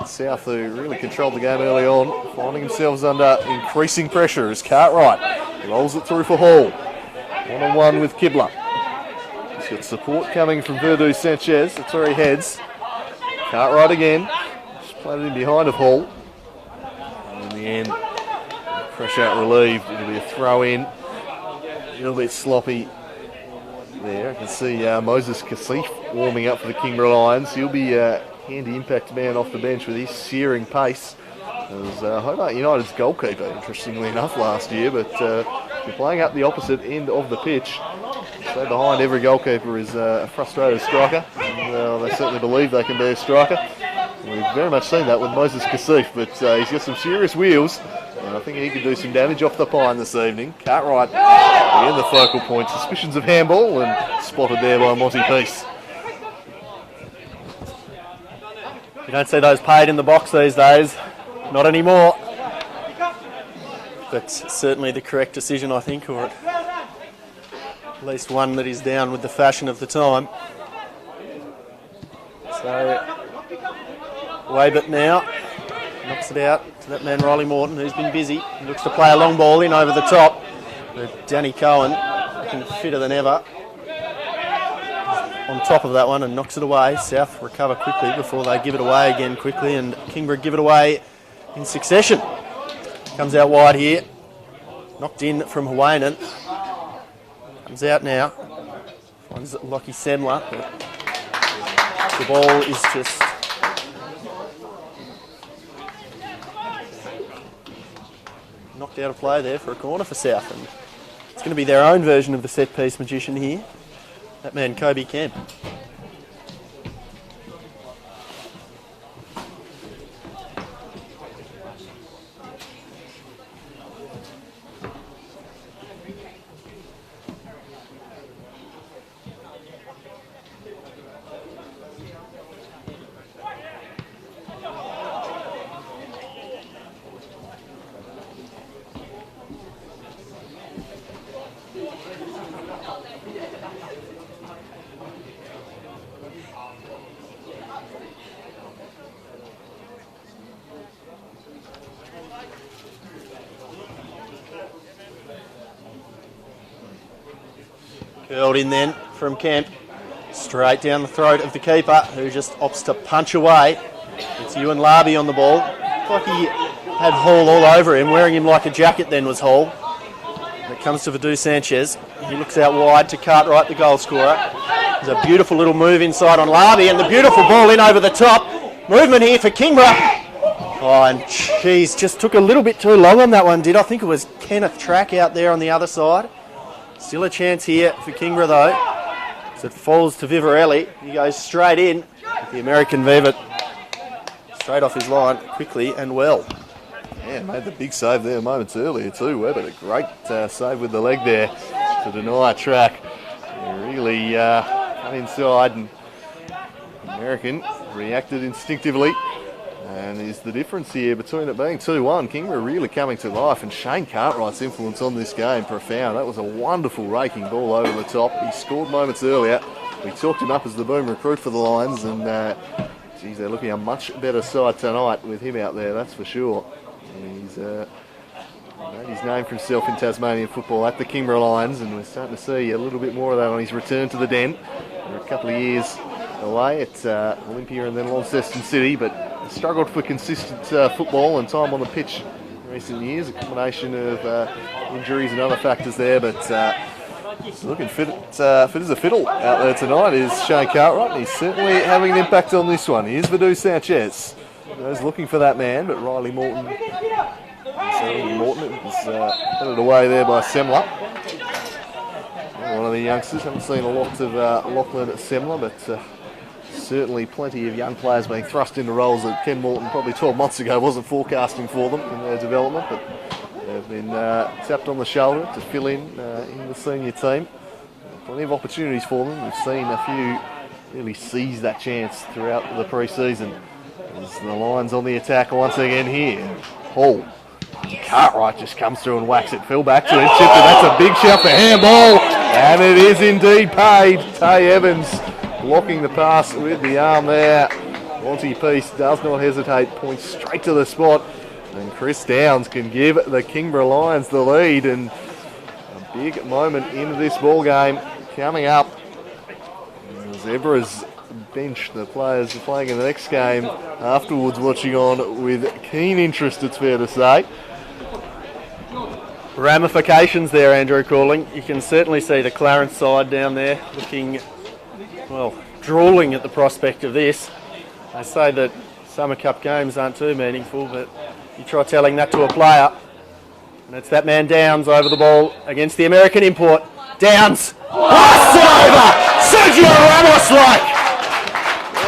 South, who really controlled the game early on, finding themselves under increasing pressure as Cartwright rolls it through for Hall. One-on-one with Kibler. He's got support coming from Verdu Sanchez. That's where he heads. Cartwright again. Just played it in behind of Hall. And in the end, pressure relieved. It'll be a throw in. A little bit sloppy there. I can see Moses Kasif warming up for the Kingborough Lions. He'll be a handy impact man off the bench with his searing pace. As Hobart United's goalkeeper, interestingly enough, last year, but you're playing up the opposite end of the pitch. So behind every goalkeeper is a frustrated striker, and they certainly believe they can be a striker. We've very much seen that with Moses Kasif, but he's got some serious wheels, and I think he could do some damage off the pine this evening. Cartwright again the focal point. Suspicions of handball, and spotted there by Monty Peace. You don't see those paid in the box these days. Not anymore. That's certainly the correct decision, I think, or at least one that is down with the fashion of the time. So, Waybert now knocks it out to that man Riley Morton, who's been busy. He looks to play a long ball in over the top. But Danny Cowan, looking fitter than ever, on top of that one and knocks it away. South recover quickly before they give it away again quickly, and Kingborough give it away in succession. Comes out wide here. Knocked in from Hawaiian. Comes out now. Finds Lockie Semler. But the ball is just knocked out of play there for a corner for South. And it's going to be their own version of the set-piece magician here. That man, Kobe Kemp. Curled in then from Kemp. Straight down the throat of the keeper, who just opts to punch away. It's Ewan Larby on the ball. Looked like he had Hall all over him, wearing him like a jacket then was Hall. When it comes to Vadu Sanchez, he looks out wide to Cartwright, the goal scorer. There's a beautiful little move inside on Larby, and the beautiful ball in over the top. Movement here for Kingborough. Oh, and geez, just took a little bit too long on that one, did I? think it was Kenneth Track out there on the other side. Still a chance here for Kingborough though. As it falls to Vivarelli. He goes straight in with the American Viva straight off his line quickly and well. Yeah, made the big save there moments earlier too, Webb, but a great save with the leg there to deny Track. He really cut inside, and the American reacted instinctively. And is the difference here between it being 2-1. Kingborough really coming to life, and Shane Cartwright's influence on this game profound. That was a wonderful raking ball over the top. He scored moments earlier. We talked him up as the boom recruit for the Lions, and geez, they're looking a much better side tonight with him out there, that's for sure. He's made his name for himself in Tasmanian football at the Kingborough Lions, and we're starting to see a little bit more of that on his return to the Den. We're a couple of years away at Olympia and then Launceston City, but struggled for consistent football and time on the pitch in recent years, a combination of injuries and other factors there, but looking fit as a fiddle out there tonight is Shane Cartwright, and he's certainly having an impact on this one. Here's Vadu Sanchez. He's looking for that man, but Riley Morton is headed away there by Semler. One of the youngsters. Haven't seen a lot of Lachlan at Semler, but certainly plenty of young players being thrust into roles that Ken Morton probably 12 months ago wasn't forecasting for them in their development, but they've been tapped on the shoulder to fill in the senior team. Plenty of opportunities for them. We've seen a few really seize that chance throughout the pre-season. As the Lions on the attack once again here. Hall. Cartwright just comes through and whacks it. Phil back to it. Chipped, and that's a big shout for handball. And it is indeed paid. Tay Evans blocking the pass with the arm there. Monty Peace does not hesitate. Points straight to the spot. And Chris Downs can give the Kingborough Lions the lead. And a big moment into this ball game coming up. The Zebras bench, the players are playing in the next game afterwards, watching on with keen interest, it's fair to say. Ramifications there, Andrew Calling. You can certainly see the Clarence side down there looking, well, drooling at the prospect of this. They say that Summer Cup games aren't too meaningful, but you try telling that to a player, and it's that man Downs over the ball against the American import. Downs! Blasts it over! Sergio Ramos-like!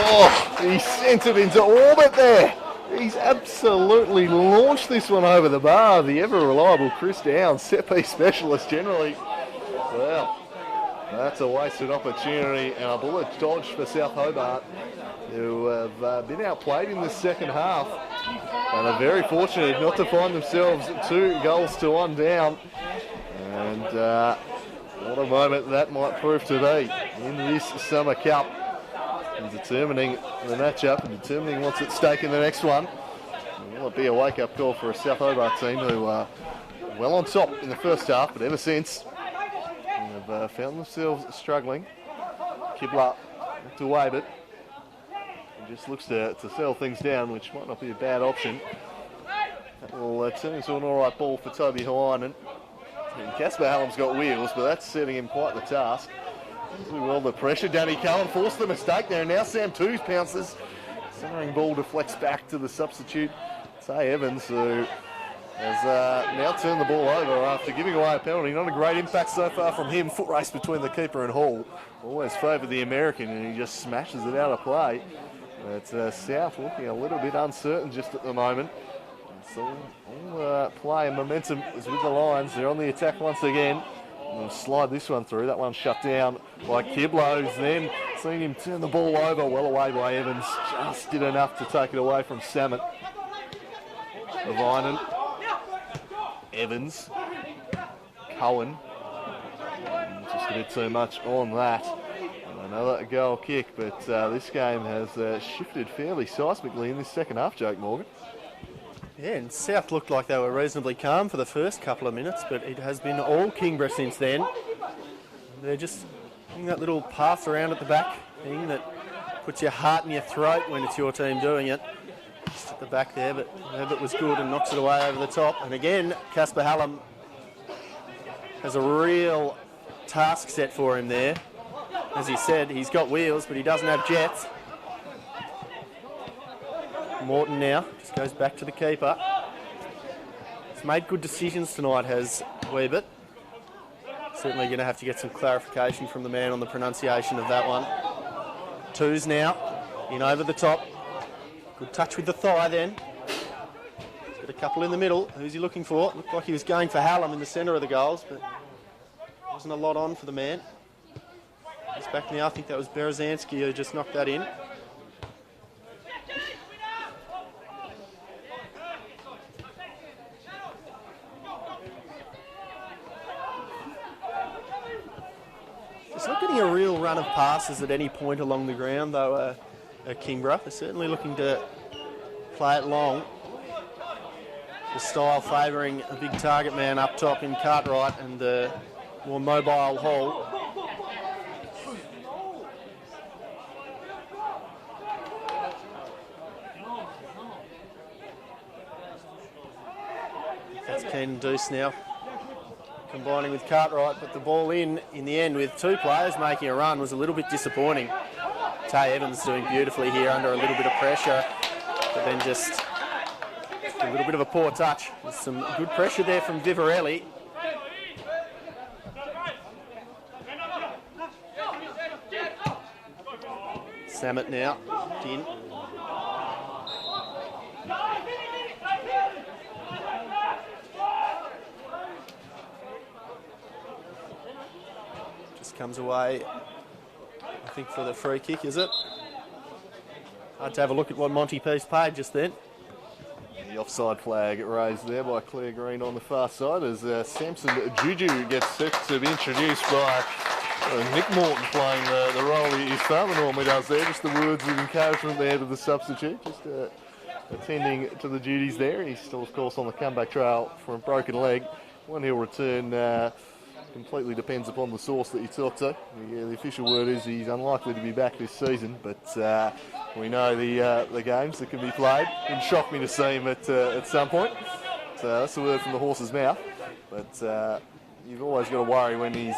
Oh, he sent it into orbit there. He's absolutely launched this one over the bar. The ever-reliable Chris Downs, set-piece specialist generally. Well, that's a wasted opportunity and a bullet dodge for South Hobart, who have been outplayed in the second half and are very fortunate not to find themselves 2-1 down. And what a moment that might prove to be in this Summer Cup. And determining the matchup and determining what's at stake in the next one. Will it be a wake-up call for a South Hobart team who are well on top in the first half, but ever since have found themselves struggling. Kibler to wave it. He just looks to settle things down, which might not be a bad option. That will turn into an alright ball for Toby Hawaiian. And Casper Hallam's got wheels, but that's setting him quite the task. Really well the pressure. Danny Cullen forced the mistake there, and now Sam Twos pounces. Centering ball deflects back to the substitute, Tay Evans, who has now turned the ball over after giving away a penalty. Not a great impact so far from him. Foot race between the keeper and Hall. Always favoured the American, and he just smashes it out of play. But South looking a little bit uncertain just at the moment. So all play and momentum is with the Lions. They're on the attack once again. They'll slide this one through. That one shut down by Kibler, who's then seen him turn the ball over. Well away by Evans. Just did enough to take it away from Samet. Levinen. Evans. Cohen. Just a bit too much on that. And another goal kick, but this game has shifted fairly seismically in this second half, Jake Morgan. Yeah, and South looked like they were reasonably calm for the first couple of minutes, but it has been all Kingborough since then. They're just doing that little pass around at the back thing that puts your heart in your throat when it's your team doing it. Just at the back there, but Herbert was good and knocks it away over the top. And again, Casper Hallam has a real task set for him there. As he said, he's got wheels, but he doesn't have jets. Morton now just goes back to the keeper. He's made good decisions tonight, has Weebert. Certainly going to have to get some clarification from the man on the pronunciation of that one. Twos now, in over the top. Good touch with the thigh then. Got a couple in the middle. Who's he looking for? Looked like he was going for Hallam in the centre of the goals, but wasn't a lot on for the man. He's back now. I think that was Berezanski who just knocked that in. It's not getting a real run of passes at any point along the ground, though, at Kingborough. They're certainly looking to play it long. The style favouring a big target man up top in Cartwright and the more mobile Hall. That's Keenan Deuce now, combining with Cartwright, but the ball in the end with two players making a run was a little bit disappointing. Tay Evans doing beautifully here under a little bit of pressure, but then just a little bit of a poor touch. There's some good pressure there from Vivarelli. Samet now, in. Just comes away, I think, for the free kick, is it? Hard to have a look at what Monty Peace paid just then. The offside flag raised there by Claire Green on the far side as Samson Juju gets set to be introduced by Nick Morton, playing the role his father normally does there. Just the words of encouragement there to the substitute, just attending to the duties there. He's still, of course, on the comeback trail for a broken leg. When he'll return completely depends upon the source that you talk to. The official word is he's unlikely to be back this season, but we know the games that can be played. It wouldn't shock me to see him at some point. So that's the word from the horse's mouth. But you've always got to worry when he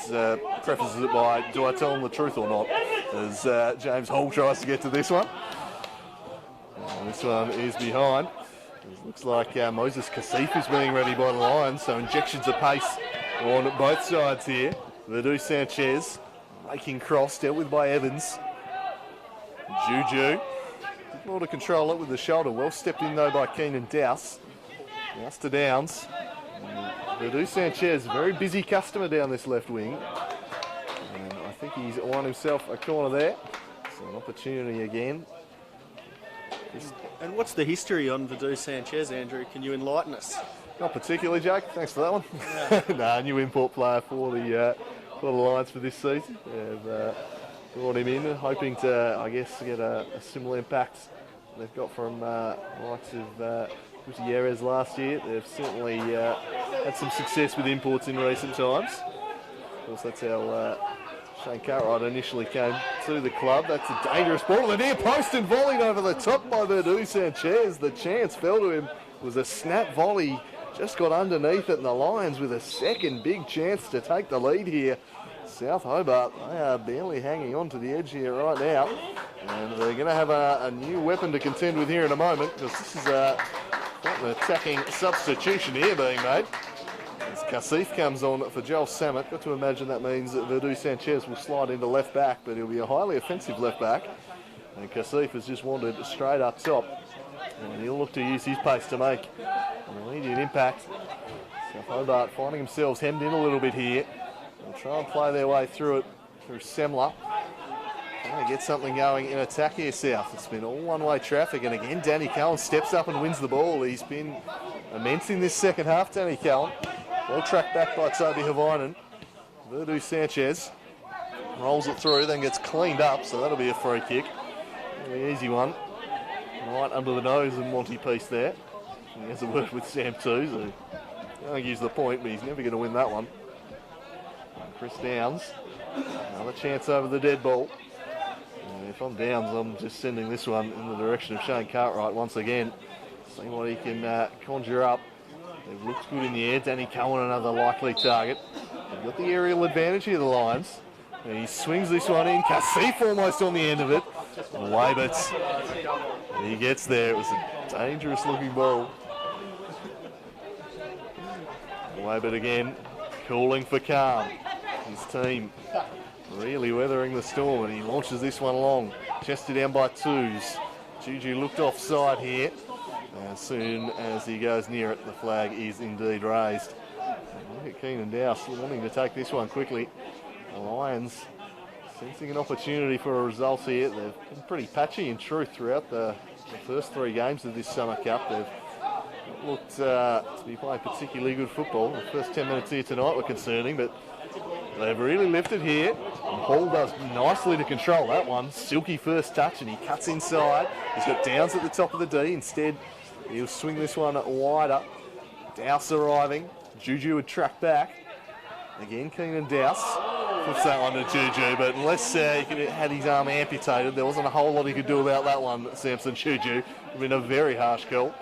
prefaces it by, do I tell him the truth or not? As James Hall tries to get to this one. This one is behind. It looks like Moses Kasif is being ready by the Lions, so injections of pace on both sides here. Verdu Sanchez making cross, dealt with by Evans. Juju didn't want to control it with the shoulder. Well stepped in though by Keenan Dowse. Dowse to Downs. Verdu Sanchez, very busy customer down this left wing. And I think he's won himself a corner there. So an opportunity again. And what's the history on Verdu Sanchez, Andrew? Can you enlighten us? Not particularly, Jake. Thanks for that one. No, new import player for the Lions for this season. They've brought him in, hoping to, I guess, get a similar impact they've got from the likes of Gutierrez last year. They've certainly had some success with imports in recent times. Of course, that's how Shane Cartwright initially came to the club. That's a dangerous ball. The near post and volleyed over the top by Verdu Sanchez. The chance fell to him. It was a snap volley. Just got underneath it, and the Lions with a second big chance to take the lead here. South Hobart, they are barely hanging on to the edge here right now. And they're going to have a new weapon to contend with here in a moment, because this is quite an attacking substitution here being made. As Kasif comes on for Joel Samet. Got to imagine that means that Verdu Sanchez will slide into left back, but he'll be a highly offensive left back. And Kasif has just wandered straight up top. And he'll look to use his pace to make an immediate impact. South Hobart finding themselves hemmed in a little bit here. They'll try and play their way through it through Semler. Trying to get something going in attack here, South. It's been all one-way traffic, and again Danny Cullen steps up and wins the ball. He's been immense in this second half, Danny Cullen. Well tracked back by Toby Havainen. Verdu Sanchez rolls it through, then gets cleaned up, so that'll be a free kick. Very easy one. Right under the nose of Monty Peace there. He has a word with Sam too, so he argues the point, but he's never going to win that one. Chris Downs Another chance over the dead ball. And if I'm downs, I'm just sending this one in the direction of Shane Cartwright once again. See what he can conjure up. They've looked good in the air. Danny Cohen, another likely target. They've got the aerial advantage here, the Lions. And he swings this one in. Kasif almost on the end of it. Waibert, he gets there. It was a dangerous looking ball. Waibert again, calling for calm. His team really weathering the storm, and he launches this one along. Chested down by twos. Juju looked offside here. As soon as he goes near it, the flag is indeed raised. Look at Keenan Dowse wanting to take this one quickly. The Lions sensing an opportunity for a result here. They've been pretty patchy in truth throughout the first 3 games of this Summer Cup. They've not looked to be playing particularly good football. The first 10 minutes here tonight were concerning, but they've really lifted here. And Hall does nicely to control that one. Silky first touch, and he cuts inside. He's got Downs at the top of the D. Instead, he'll swing this one wider. Dowse arriving. Juju would track back. Again, Keenan Dowse puts that one to Juju, but unless he had his arm amputated, there wasn't a whole lot he could do about that one, Samson Juju. It's been a very harsh call.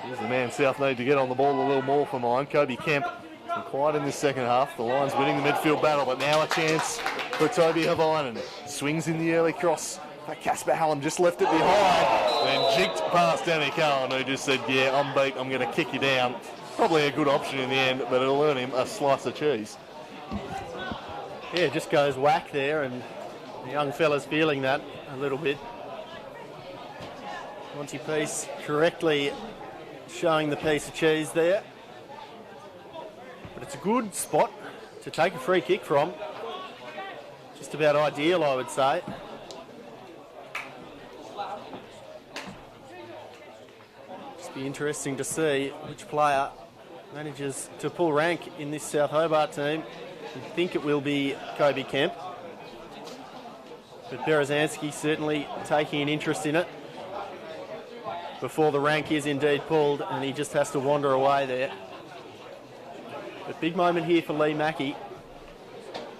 Here's the man South need to get on the ball a little more for mine. Kobe Kemp, been quiet in this second half. The Lions winning the midfield battle, but now a chance for Toby Havainen. Swings in the early cross. But Casper Hallam just left it behind, then jigged past Danny Cohen, who just said, yeah, I'm beat, I'm going to kick you down. Probably a good option in the end, but it'll earn him a slice of cheese. Yeah, just goes whack there, and the young fella's feeling that a little bit. Monty Peace correctly showing the piece of cheese there. But it's a good spot to take a free kick from. Just about ideal, I would say. Just be interesting to see which player manages to pull rank in this South Hobart team. I think it will be Kobe Kemp. But Berezanski certainly taking an interest in it before the rank is indeed pulled, and he just has to wander away there. But big moment here for Lee Mackey.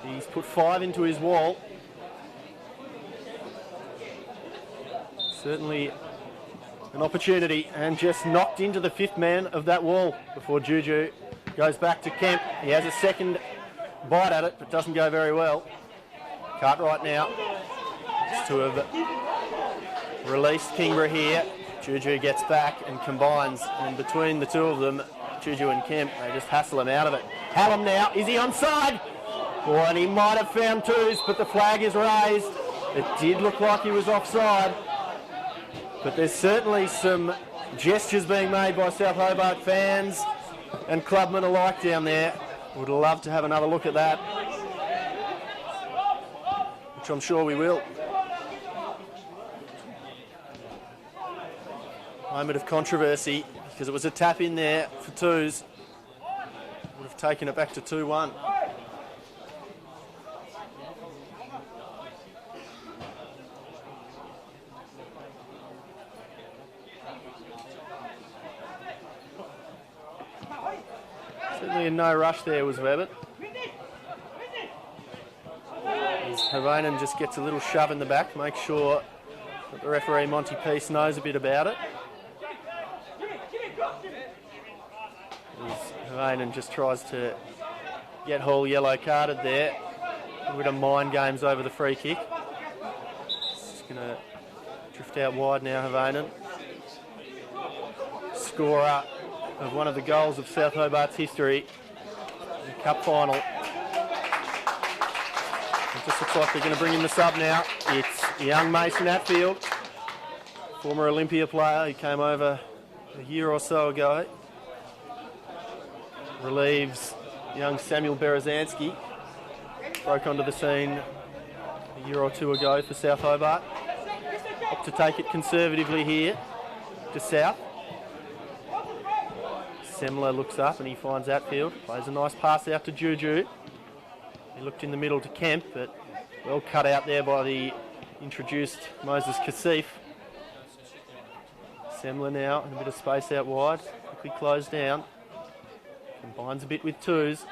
He's put 5 into his wall. Certainly an opportunity, and just knocked into the 5th man of that wall before Juju goes back to Kemp. He has a second bite at it, but doesn't go very well. Cartwright now just to have released Kingborough here. Juju gets back and combines, and between the two of them, Juju and Kemp, they just hassle him out of it. Hallam now, is he onside? Oh, and he might have found twos, but the flag is raised. It did look like he was offside. But there's certainly some gestures being made by South Hobart fans and clubmen alike down there. Would love to have another look at that, which I'm sure we will. Moment of controversy, because it was a tap in there for twos. Would have taken it back to 2-1. Certainly in no rush there was Webbett. Havainen just gets a little shove in the back, makes sure that the referee Monty Peace knows a bit about it. Havainen just tries to get Hall yellow carded there. A bit of mind games over the free kick. Just going to drift out wide now, Havainen. Scorer of one of the goals of South Hobart's history, the cup final. It just looks like they're going to bring in the sub now. It's young Mason Atfield, former Olympia player who came over a year or so ago. Relieves young Samuel Berezanski. Broke onto the scene a year or two ago for South Hobart. Opt to take it conservatively here to South. Semler looks up and he finds Atfield. Plays a nice pass out to Juju. He looked in the middle to Kemp, but well cut out there by the introduced Moses Kasif. Semler now in a bit of space out wide. Quickly closed down. Combines a bit with twos.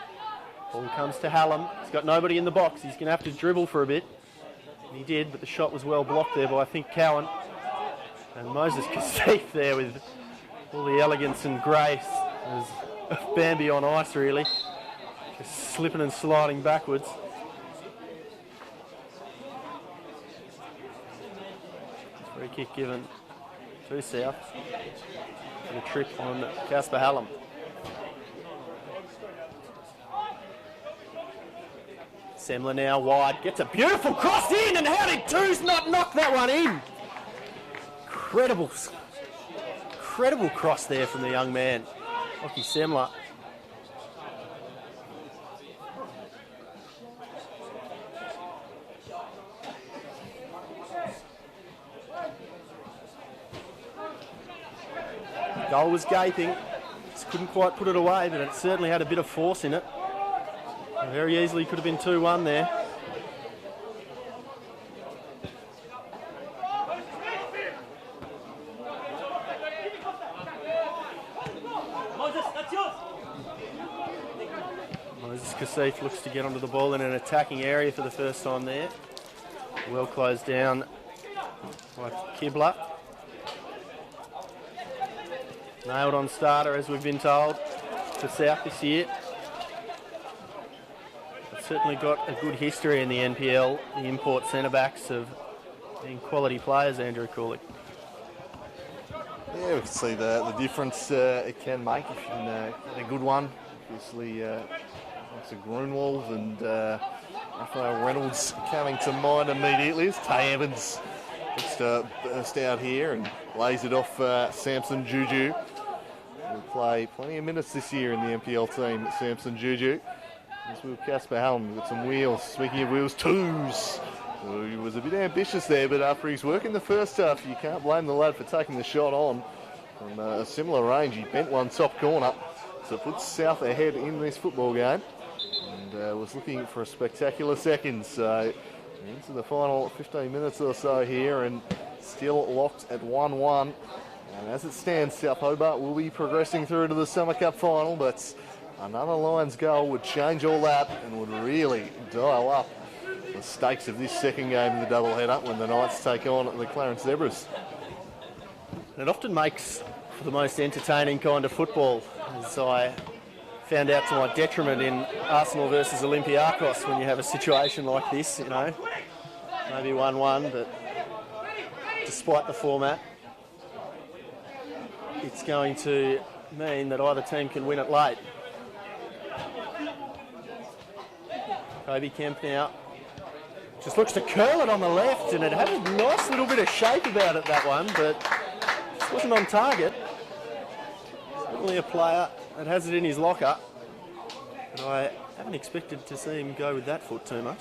Ball comes to Hallam. He's got nobody in the box. He's going to have to dribble for a bit. And he did, but the shot was well blocked there by, I think, Cowan. And Moses Kasif there with all the elegance and grace. It was Bambi on ice, really. Just slipping and sliding backwards. Free kick given to South. And a trick on Casper Hallam. Semler now wide, gets a beautiful cross in, and how did Twos not knock that one in? Incredible cross there from the young man, Lockie Semler. Goal was gaping, just couldn't quite put it away, but it certainly had a bit of force in it. Very easily could have been 2-1 there. Moses Kasif looks to get onto the ball in an attacking area for the first time there. Well closed down by Kibler. Nailed on starter, as we've been told, for South this year. Certainly got a good history in the NPL. The import centre-backs have been quality players, Andrew Cooley. Yeah, we can see the difference it can make if you can get a good one. Obviously, it's a Grunwald and Raphael Reynolds coming to mind immediately as Tay Evans looks to burst out here and lays it off Samson Juju. Will play plenty of minutes this year in the NPL team, Samson Juju. As will Casper Hallam with some wheels. Speaking of wheels, Twos. He was a bit ambitious there, but after his work in the first half, you can't blame the lad for taking the shot on from a similar range. He bent one top corner, so it puts South ahead in this football game. And was looking for a spectacular second. So into the final 15 minutes or so here, and still locked at 1-1. And as it stands, South Hobart will be progressing through to the Summer Cup final, but another Lions goal would change all that and would really dial up the stakes of this second game in the doubleheader when the Knights take on the Clarence Zebras. It often makes for the most entertaining kind of football, as I found out to my detriment in Arsenal versus Olympiacos, when you have a situation like this, you know, maybe 1-1, but despite the format, it's going to mean that either team can win it late. Kobe Kemp now just looks to curl it on the left, and it had a nice little bit of shape about it, that one, but just wasn't on target. Certainly a player that has it in his locker, and I haven't expected to see him go with that foot too much.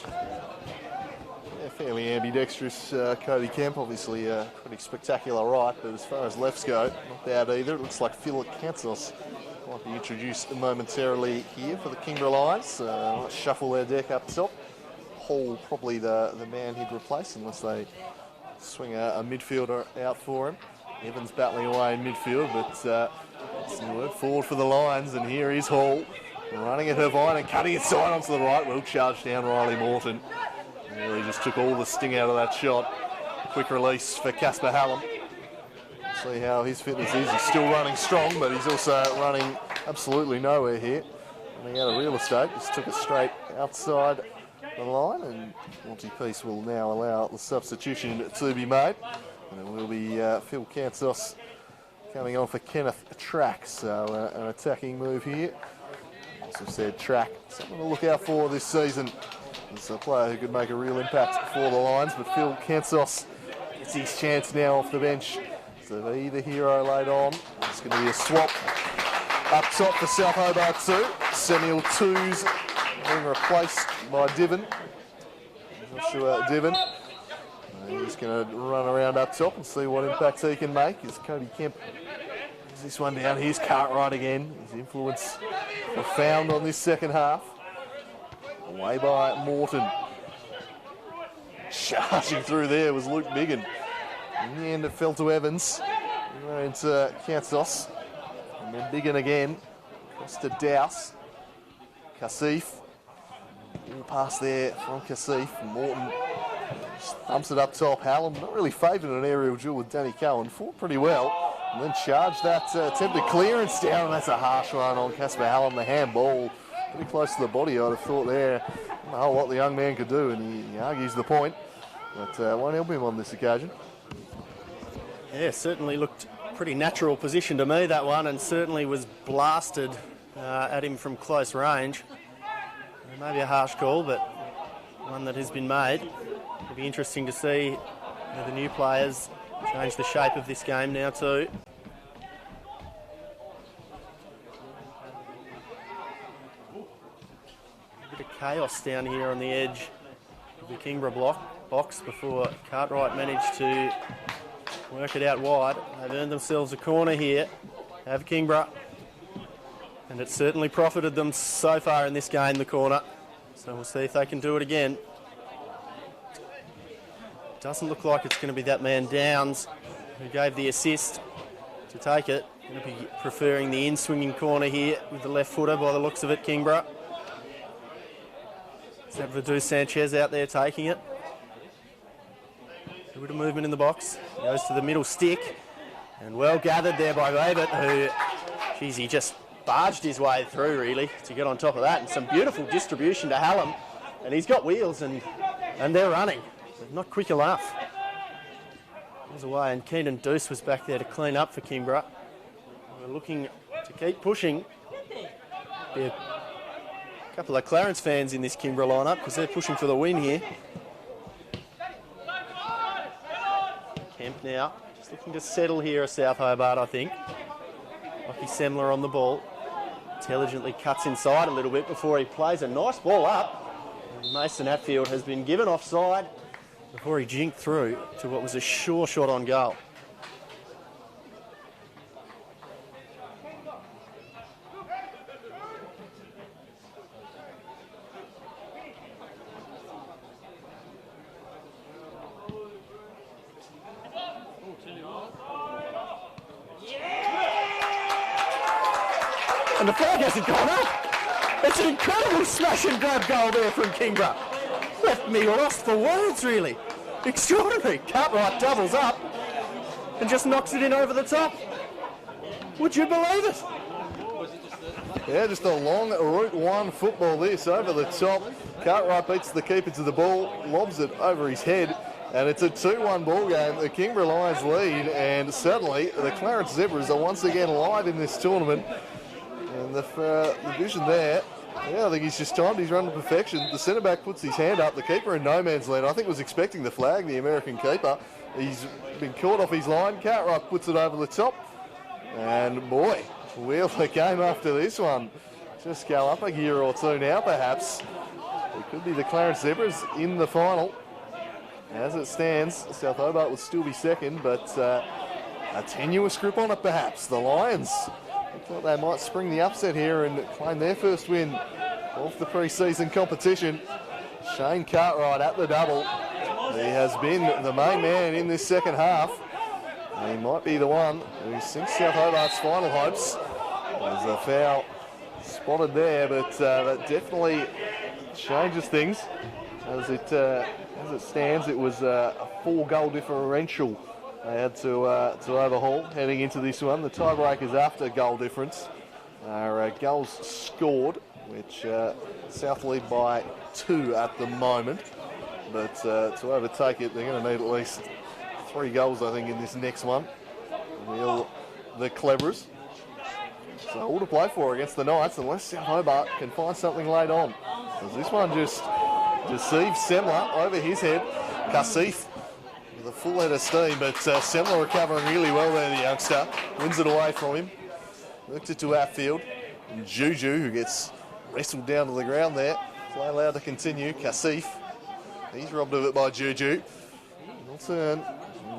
Yeah, fairly ambidextrous Kobe Kemp, obviously pretty spectacular right, but as far as lefts go, not bad either. It looks like Philip Kansos might be introduced momentarily here for the Kingborough Lions. Might shuffle their deck up top. Hall probably the man he'd replace unless they swing a midfielder out for him. Evans battling away in midfield, but some work forward for the Lions, and here is Hall running at Irvine and cutting inside onto the right. Well charged down Riley Morton. Really just took all the sting out of that shot. Quick release for Casper Hallam. See how his fitness is. He's still running strong, but he's also running absolutely nowhere here. Running out of real estate. Just took it straight outside the line, and Monty Peace will now allow the substitution to be made. And it will be Phil Kansos coming on for Kenneth Track. So an attacking move here. As we've said, Track, something to look out for this season. It's a player who could make a real impact for the Lions, but Phil Kansos gets his chance now off the bench. So either hero laid on. It's going to be a swap up top for South Hobart 2. Samuel Twos being replaced by Diven. Joshua Diven. He's just going to run around up top and see what impact he can make. As Cody Kemp brings this one down. Here's Cartwright again. His influence profound on this second half. Away by Morton. Charging through there was Luke Biggin. In the end, it fell to Evans. He went into Kansos. And then Biggin again. Across to Douse. Kasif. Ball pass there from Kasif. Morton just thumps it up top. Hallam not really favoured an aerial duel with Danny Cohen. Fought pretty well. And then charged that attempted clearance down. And that's a harsh one on Casper Hallam. The handball pretty close to the body, I'd have thought there. I don't know what the young man could do, and he argues the point. But won't help him on this occasion. Yeah, certainly looked pretty natural position to me, that one, and certainly was blasted at him from close range. Maybe a harsh call, but one that has been made. It'll be interesting to see how the new players change the shape of this game now too. A bit of chaos down here on the edge of the Kingborough box before Cartwright managed to work it out wide. They've earned themselves a corner here, have Kingborough. And it's certainly profited them so far in this game, the corner. So we'll see if they can do it again. Doesn't look like it's going to be that man Downs who gave the assist to take it. Going to be preferring the in-swinging corner here with the left footer by the looks of it, Kingborough. Salvador Sanchez out there taking it. A bit of movement in the box. Goes to the middle stick. And well gathered there by David, who, geez, he just barged his way through really to get on top of that. And some beautiful distribution to Hallam. And he's got wheels and they're running. They're not quick enough. Goes away, and Keenan Deuce was back there to clean up for Kingborough. We're looking to keep pushing. Be a couple of Clarence fans in this Kingborough lineup because they're pushing for the win here. Kemp now, just looking to settle here at South Hobart, I think. Lockie Semler on the ball. Intelligently cuts inside a little bit before he plays a nice ball up. And Mason Hatfield has been given offside before he jinked through to what was a sure shot on goal. And the flag hasn't gone up. It's an incredible smash and grab goal there from Kingborough. Left me lost for words, really. Extraordinary. Cartwright doubles up and just knocks it in over the top. Would you believe it? Yeah, just a long Route 1 football this over the top. Cartwright beats the keeper to the ball, lobs it over his head, and it's a 2-1 ball game. The Kingborough Lions lead, and suddenly the Clarence Zebras are once again live in this tournament. And the vision there, yeah, I think he's just timed his run to perfection. The centre-back puts his hand up. The keeper in no man's land, I think, was expecting the flag, the American keeper. He's been caught off his line. Cartwright puts it over the top. And, boy, wheel the game after this one. Just go up a gear or two now, perhaps. It could be the Clarence Zebras in the final. As it stands, South Hobart will still be second, but a tenuous grip on it, perhaps. The Lions, I thought they might spring the upset here and claim their first win of the pre-season competition. Shane Cartwright at the double. He has been the main man in this second half. And he might be the one who sinks South Hobart's final hopes. There's a foul spotted there, but that definitely changes things. As it stands, it was a 4-goal differential they had to overhaul heading into this one. The tiebreakers after goal difference are goals scored, which South lead by 2 at the moment. But to overtake it, they're going to need at least 3 goals, I think, in this next one. The Cleverers. So all to play for against the Knights, unless South Hobart can find something late on. Because this one just deceives Semler over his head. Kasif with a full head of steam, but Semler recovering really well there, the youngster. Wins it away from him. Worked it to Hatfield. And Juju, who gets wrestled down to the ground there. Play allowed to continue. Kasif. He's robbed of it by Juju. He'll turn.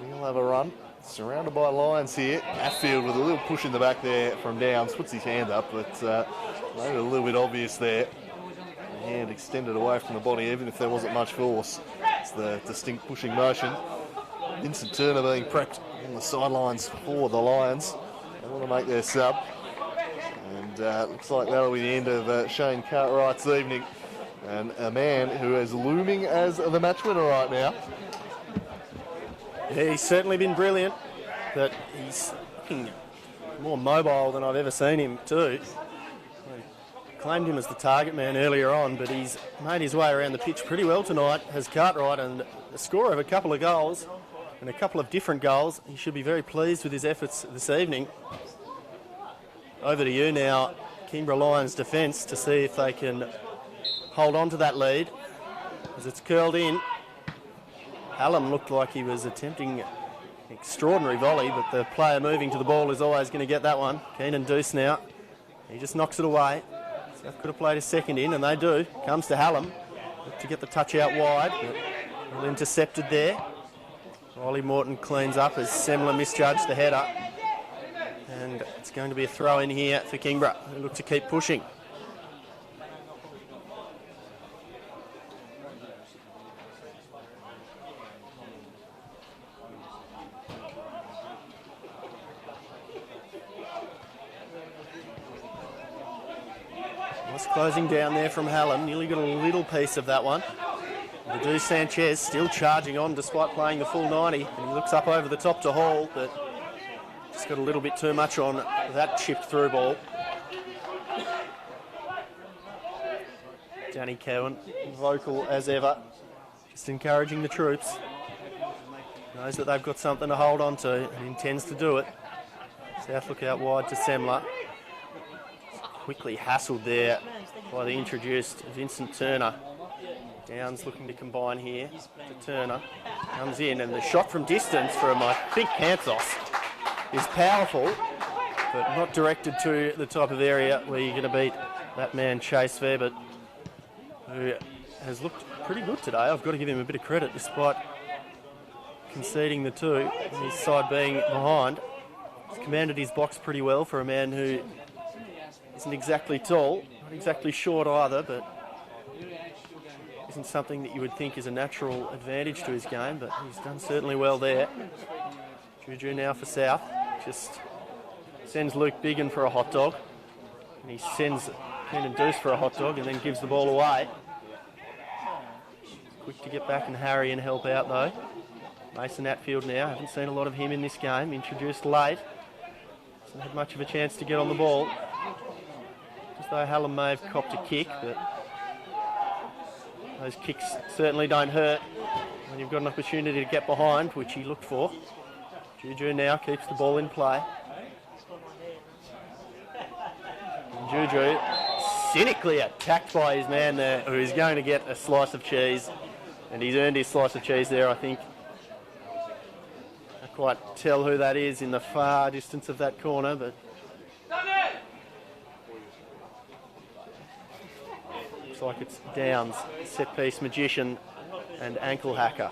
He'll have a run. Surrounded by Lions here. Hatfield with a little push in the back there from Downs. Puts his hand up, but made it a little bit obvious there. The hand extended away from the body, even if there wasn't much force. It's the distinct pushing motion. Vincent Turner being prepped on the sidelines for the Lions. They want to make their sub. And looks like that'll be the end of Shane Cartwright's evening. And a man who is looming as the match winner right now. Yeah, he's certainly been brilliant, but he's looking more mobile than I've ever seen him too. I claimed him as the target man earlier on, but he's made his way around the pitch pretty well tonight, has Cartwright, and a score of a couple of goals, and a couple of different goals. He should be very pleased with his efforts this evening. Over to you now, Kingborough Lions defence, to see if they can hold on to that lead as it's curled in. Hallam looked like he was attempting an extraordinary volley, but the player moving to the ball is always going to get that one. Keenan Deuce now. He just knocks it away. South could have played a second in, and they do. Comes to Hallam to get the touch out wide, but well intercepted there. Riley Morton cleans up as Semler misjudged the header. And it's going to be a throw in here for Kingborough, who look to keep pushing. Nice closing down there from Hallam. Nearly got a little piece of that one. Ledoux Sanchez still charging on despite playing the full 90. And he looks up over the top to Hall, but just got a little bit too much on that chipped through ball. Danny Cowan, vocal as ever, just encouraging the troops. Knows that they've got something to hold on to and intends to do it. South look out wide to Semler. Quickly hassled there by the introduced Vincent Turner. Downs looking to combine here to Turner. Comes in, and the shot from distance from, I think, Panthos is powerful, but not directed to the type of area where you're going to beat that man Chase Fairbert, who has looked pretty good today. I've got to give him a bit of credit despite conceding the two, his side being behind. He's commanded his box pretty well for a man who isn't exactly tall, not exactly short either, but isn't something that you would think is a natural advantage to his game, but he's done certainly well there. Juju now for South, just sends Luke Biggin for a hot dog, and he sends Keenan Deuce for a hot dog and then gives the ball away. Quick to get back and harry and help out though. Mason Atfield now, haven't seen a lot of him in this game, introduced late. Hasn't had much of a chance to get on the ball. Just though Hallam may have copped a kick, but those kicks certainly don't hurt when you've got an opportunity to get behind, which he looked for. Juju now keeps the ball in play. And Juju cynically attacked by his man there, who is going to get a slice of cheese, and he's earned his slice of cheese there, I think. Can't quite tell who that is in the far distance of that corner, but looks like it's Downs, set-piece magician and ankle hacker.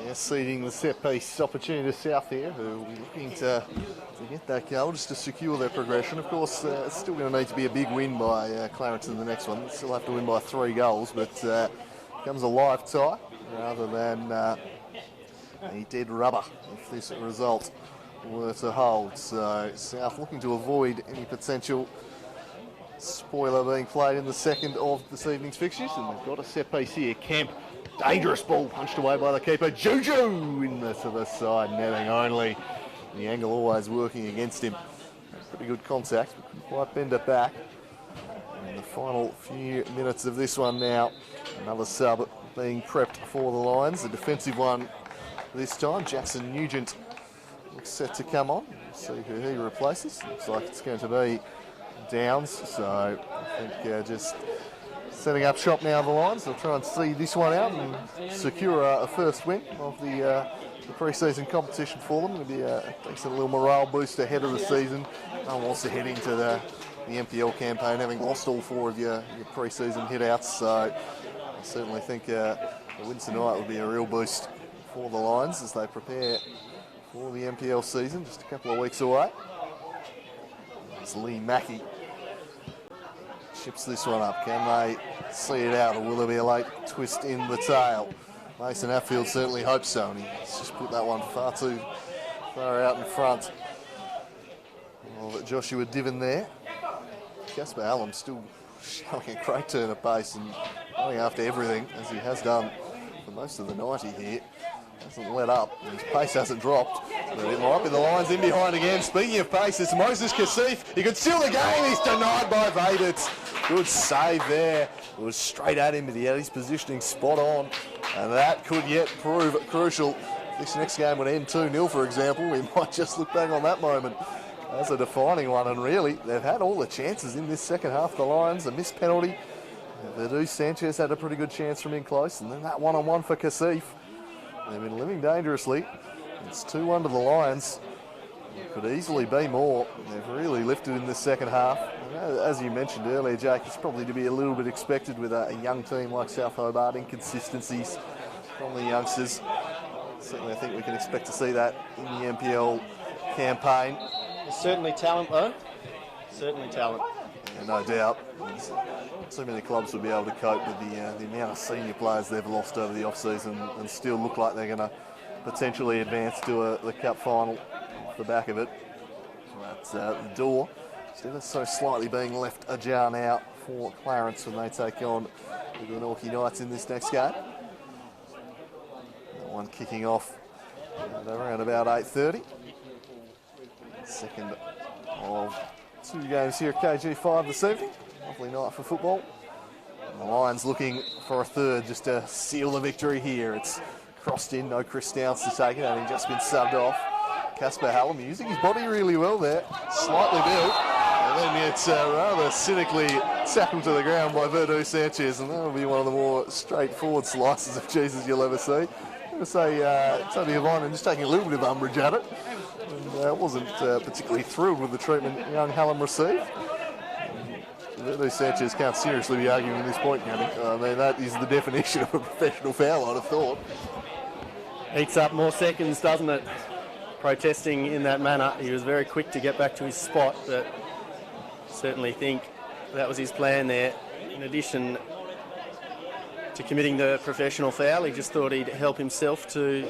Yeah, ceding the set-piece opportunity to South here, who will be looking to get that goal just to secure their progression. Of course, it's still going to need to be a big win by Clarence in the next one. They'll still have to win by 3 goals, but becomes a live tie rather than a dead rubber if this result were to hold. So South looking to avoid any potential spoiler being played in the second of this evening's fixtures, and they've got a set piece here. Kemp, dangerous ball punched away by the keeper. Juju in the to the side, netting only. The angle always working against him. Pretty good contact, but couldn't quite bend it back. And the final few minutes of this one now, another sub being prepped for the Lions. The defensive one this time. Jackson Nugent looks set to come on. We'll see who he replaces. Looks like it's going to be Downs, so I think just setting up shop now, the Lions. They'll try and see this one out and secure a first win of the pre-season competition for them. It'll be a decent little morale boost ahead of the season. No one wants to head into the MPL campaign having lost all 4 of your pre-season hit-outs, so I certainly think the win tonight will be a real boost for the Lions as they prepare for the MPL season, just a couple of weeks away. As Lee Mackey chips this one up. Can they see it out, or will there be a late twist in the tail? Mason Atfield certainly hopes so, and he's just put that one far too far out in front of Joshua Diven there. Casper Allen still showing a great turn of pace and going after everything, as he has done for most of the 90 here. Hasn't let up, and his pace hasn't dropped. But it might be the Lions in behind again. Speaking of pace, it's Moses Kasif. He could steal the game. He's denied by Vaditz. Good save there. It was straight at him, but he had his positioning spot on. And that could yet prove crucial. This next game would end 2-0, for example. We might just look back on that moment as a defining one. And really, they've had all the chances in this second half. The Lions, a missed penalty. Verdu Sanchez had a pretty good chance from in close. And then that one-on-one for Kasif. They've been living dangerously. It's 2-1 to the Lions. It could easily be more. They've really lifted in this second half. And as you mentioned earlier, Jake, it's probably to be a little bit expected with a young team like South Hobart. Inconsistencies from the youngsters. Certainly I think we can expect to see that in the NPL campaign. There's certainly talent though. Certainly talent. Yeah, no doubt. So many clubs will be able to cope with the amount of senior players they've lost over the off-season and still look like they're going to potentially advance to the cup final off the back of it. That's the door. Instead so slightly being left ajar now for Clarence when they take on the Glenorchy Knights in this next game. That one kicking off at around about 8:30. Second of 2 games here at KG5 this evening. Lovely night for football. And the Lions looking for a third just to seal the victory here. It's crossed in, no Chris Downs to take it, having just been subbed off. Casper Hallam using his body really well there, slightly built, and then it's rather cynically tackled to the ground by Verdu Sanchez, and that'll be one of the more straightforward slices of Jesus you'll ever see. I'm going to say Tony Avine just taking a little bit of umbrage at it. And wasn't particularly thrilled with the treatment young Hallam received. Verdu Sanchez can't seriously be arguing at this point, can he? I mean, that is the definition of a professional foul, I'd have thought. Eats up more seconds, doesn't it? Protesting in that manner. He was very quick to get back to his spot, but certainly think that was his plan there. In addition to committing the professional foul, he just thought he'd help himself to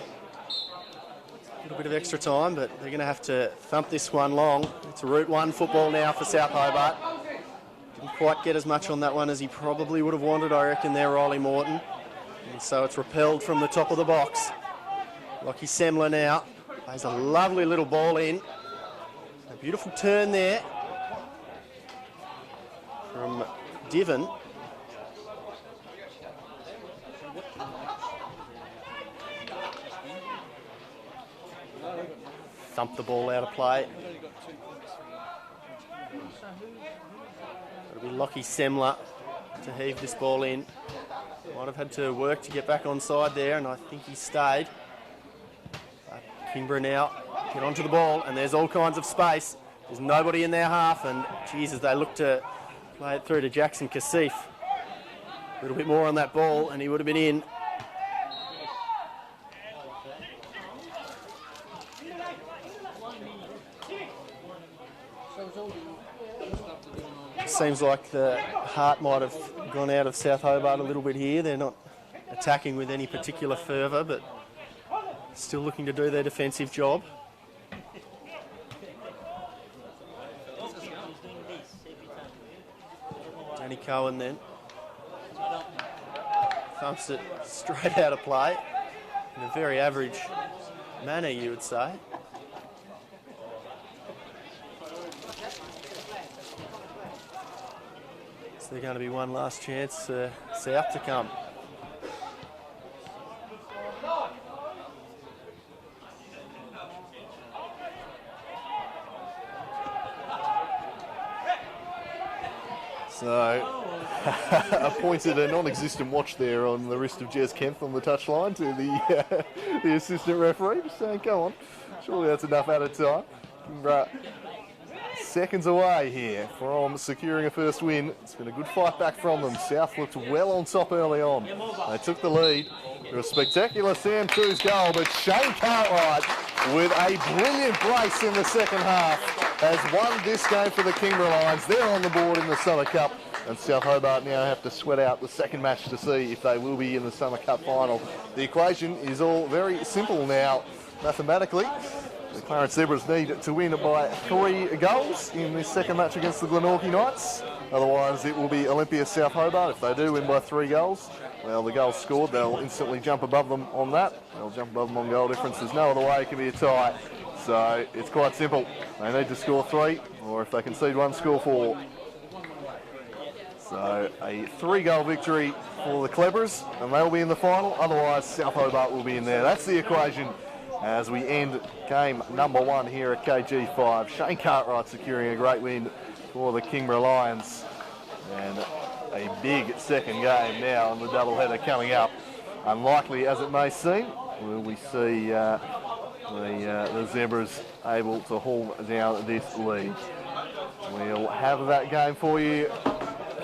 a little bit of extra time, but they're going to have to thump this one long. It's a Route 1 football now for South Hobart. Didn't quite get as much on that one as he probably would have wanted, I reckon, there, Riley Morton. And so it's repelled from the top of the box. Lockie Semler now plays a lovely little ball in. A beautiful turn there from Diven. Thumped the ball out of play. It'll be Lockie Semler to heave this ball in. Might have had to work to get back onside there, and I think he stayed. But Kingborough now get onto the ball, and there's all kinds of space. There's nobody in their half, and Jesus, they look to play it through to Jackson Kasif. A little bit more on that ball, and he would have been in. Seems like the heart might have gone out of South Hobart a little bit here. They're not attacking with any particular fervour, but still looking to do their defensive job. Danny Cohen then thumps it straight out of play in a very average manner, you would say. There's going to be one last chance for South to come. So, appointed a non-existent watch there on the wrist of Jez Kempf on the touchline to the assistant referee, just saying, come on, surely that's enough at a time. Seconds away here from securing a first win. It's been a good fight back from them. South looked well on top early on. They took the lead. It was a spectacular Sam Cruz goal, but Shane Cartwright with a brilliant brace in the second half has won this game for the Kingborough Lions. They're on the board in the Summer Cup, and South Hobart now have to sweat out the second match to see if they will be in the Summer Cup final. The equation is all very simple now mathematically. The Clarence Zebras need to win by 3 goals in this second match against the Glenorchy Knights. Otherwise, it will be Olympia South Hobart. If they do win by 3 goals, well, the goals scored, they'll instantly jump above them on that. They'll jump above them on goal difference. There's no other way it can be a tie. So it's quite simple. They need to score 3, or if they concede 1, score 4. So a 3-goal victory for the Clebbers, and they'll be in the final. Otherwise, South Hobart will be in there. That's the equation as we end game number 1 here at KG5. Shane Cartwright securing a great win for the Kingborough Lions. And a big second game now on the doubleheader coming up. Unlikely as it may seem, will we see the Zebras able to haul down this lead. We'll have that game for you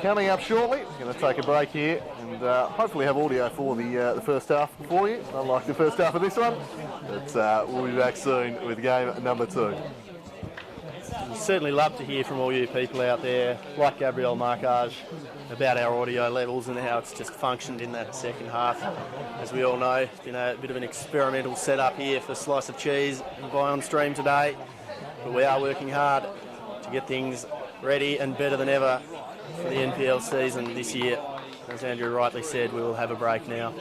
coming up shortly. We're going to take a break here and hopefully have audio for the first half for you, unlike the first half of this one. But we'll be back soon with game number 2. We'd certainly love to hear from all you people out there, like Gabrielle Marcage, about our audio levels and how it's just functioned in that second half. As we all know, it's been a bit of an experimental setup here for Slice of Cheese and Buy on Stream today, but we are working hard to get things ready and better than ever for the NPL season this year. As Andrew rightly said, we will have a break now.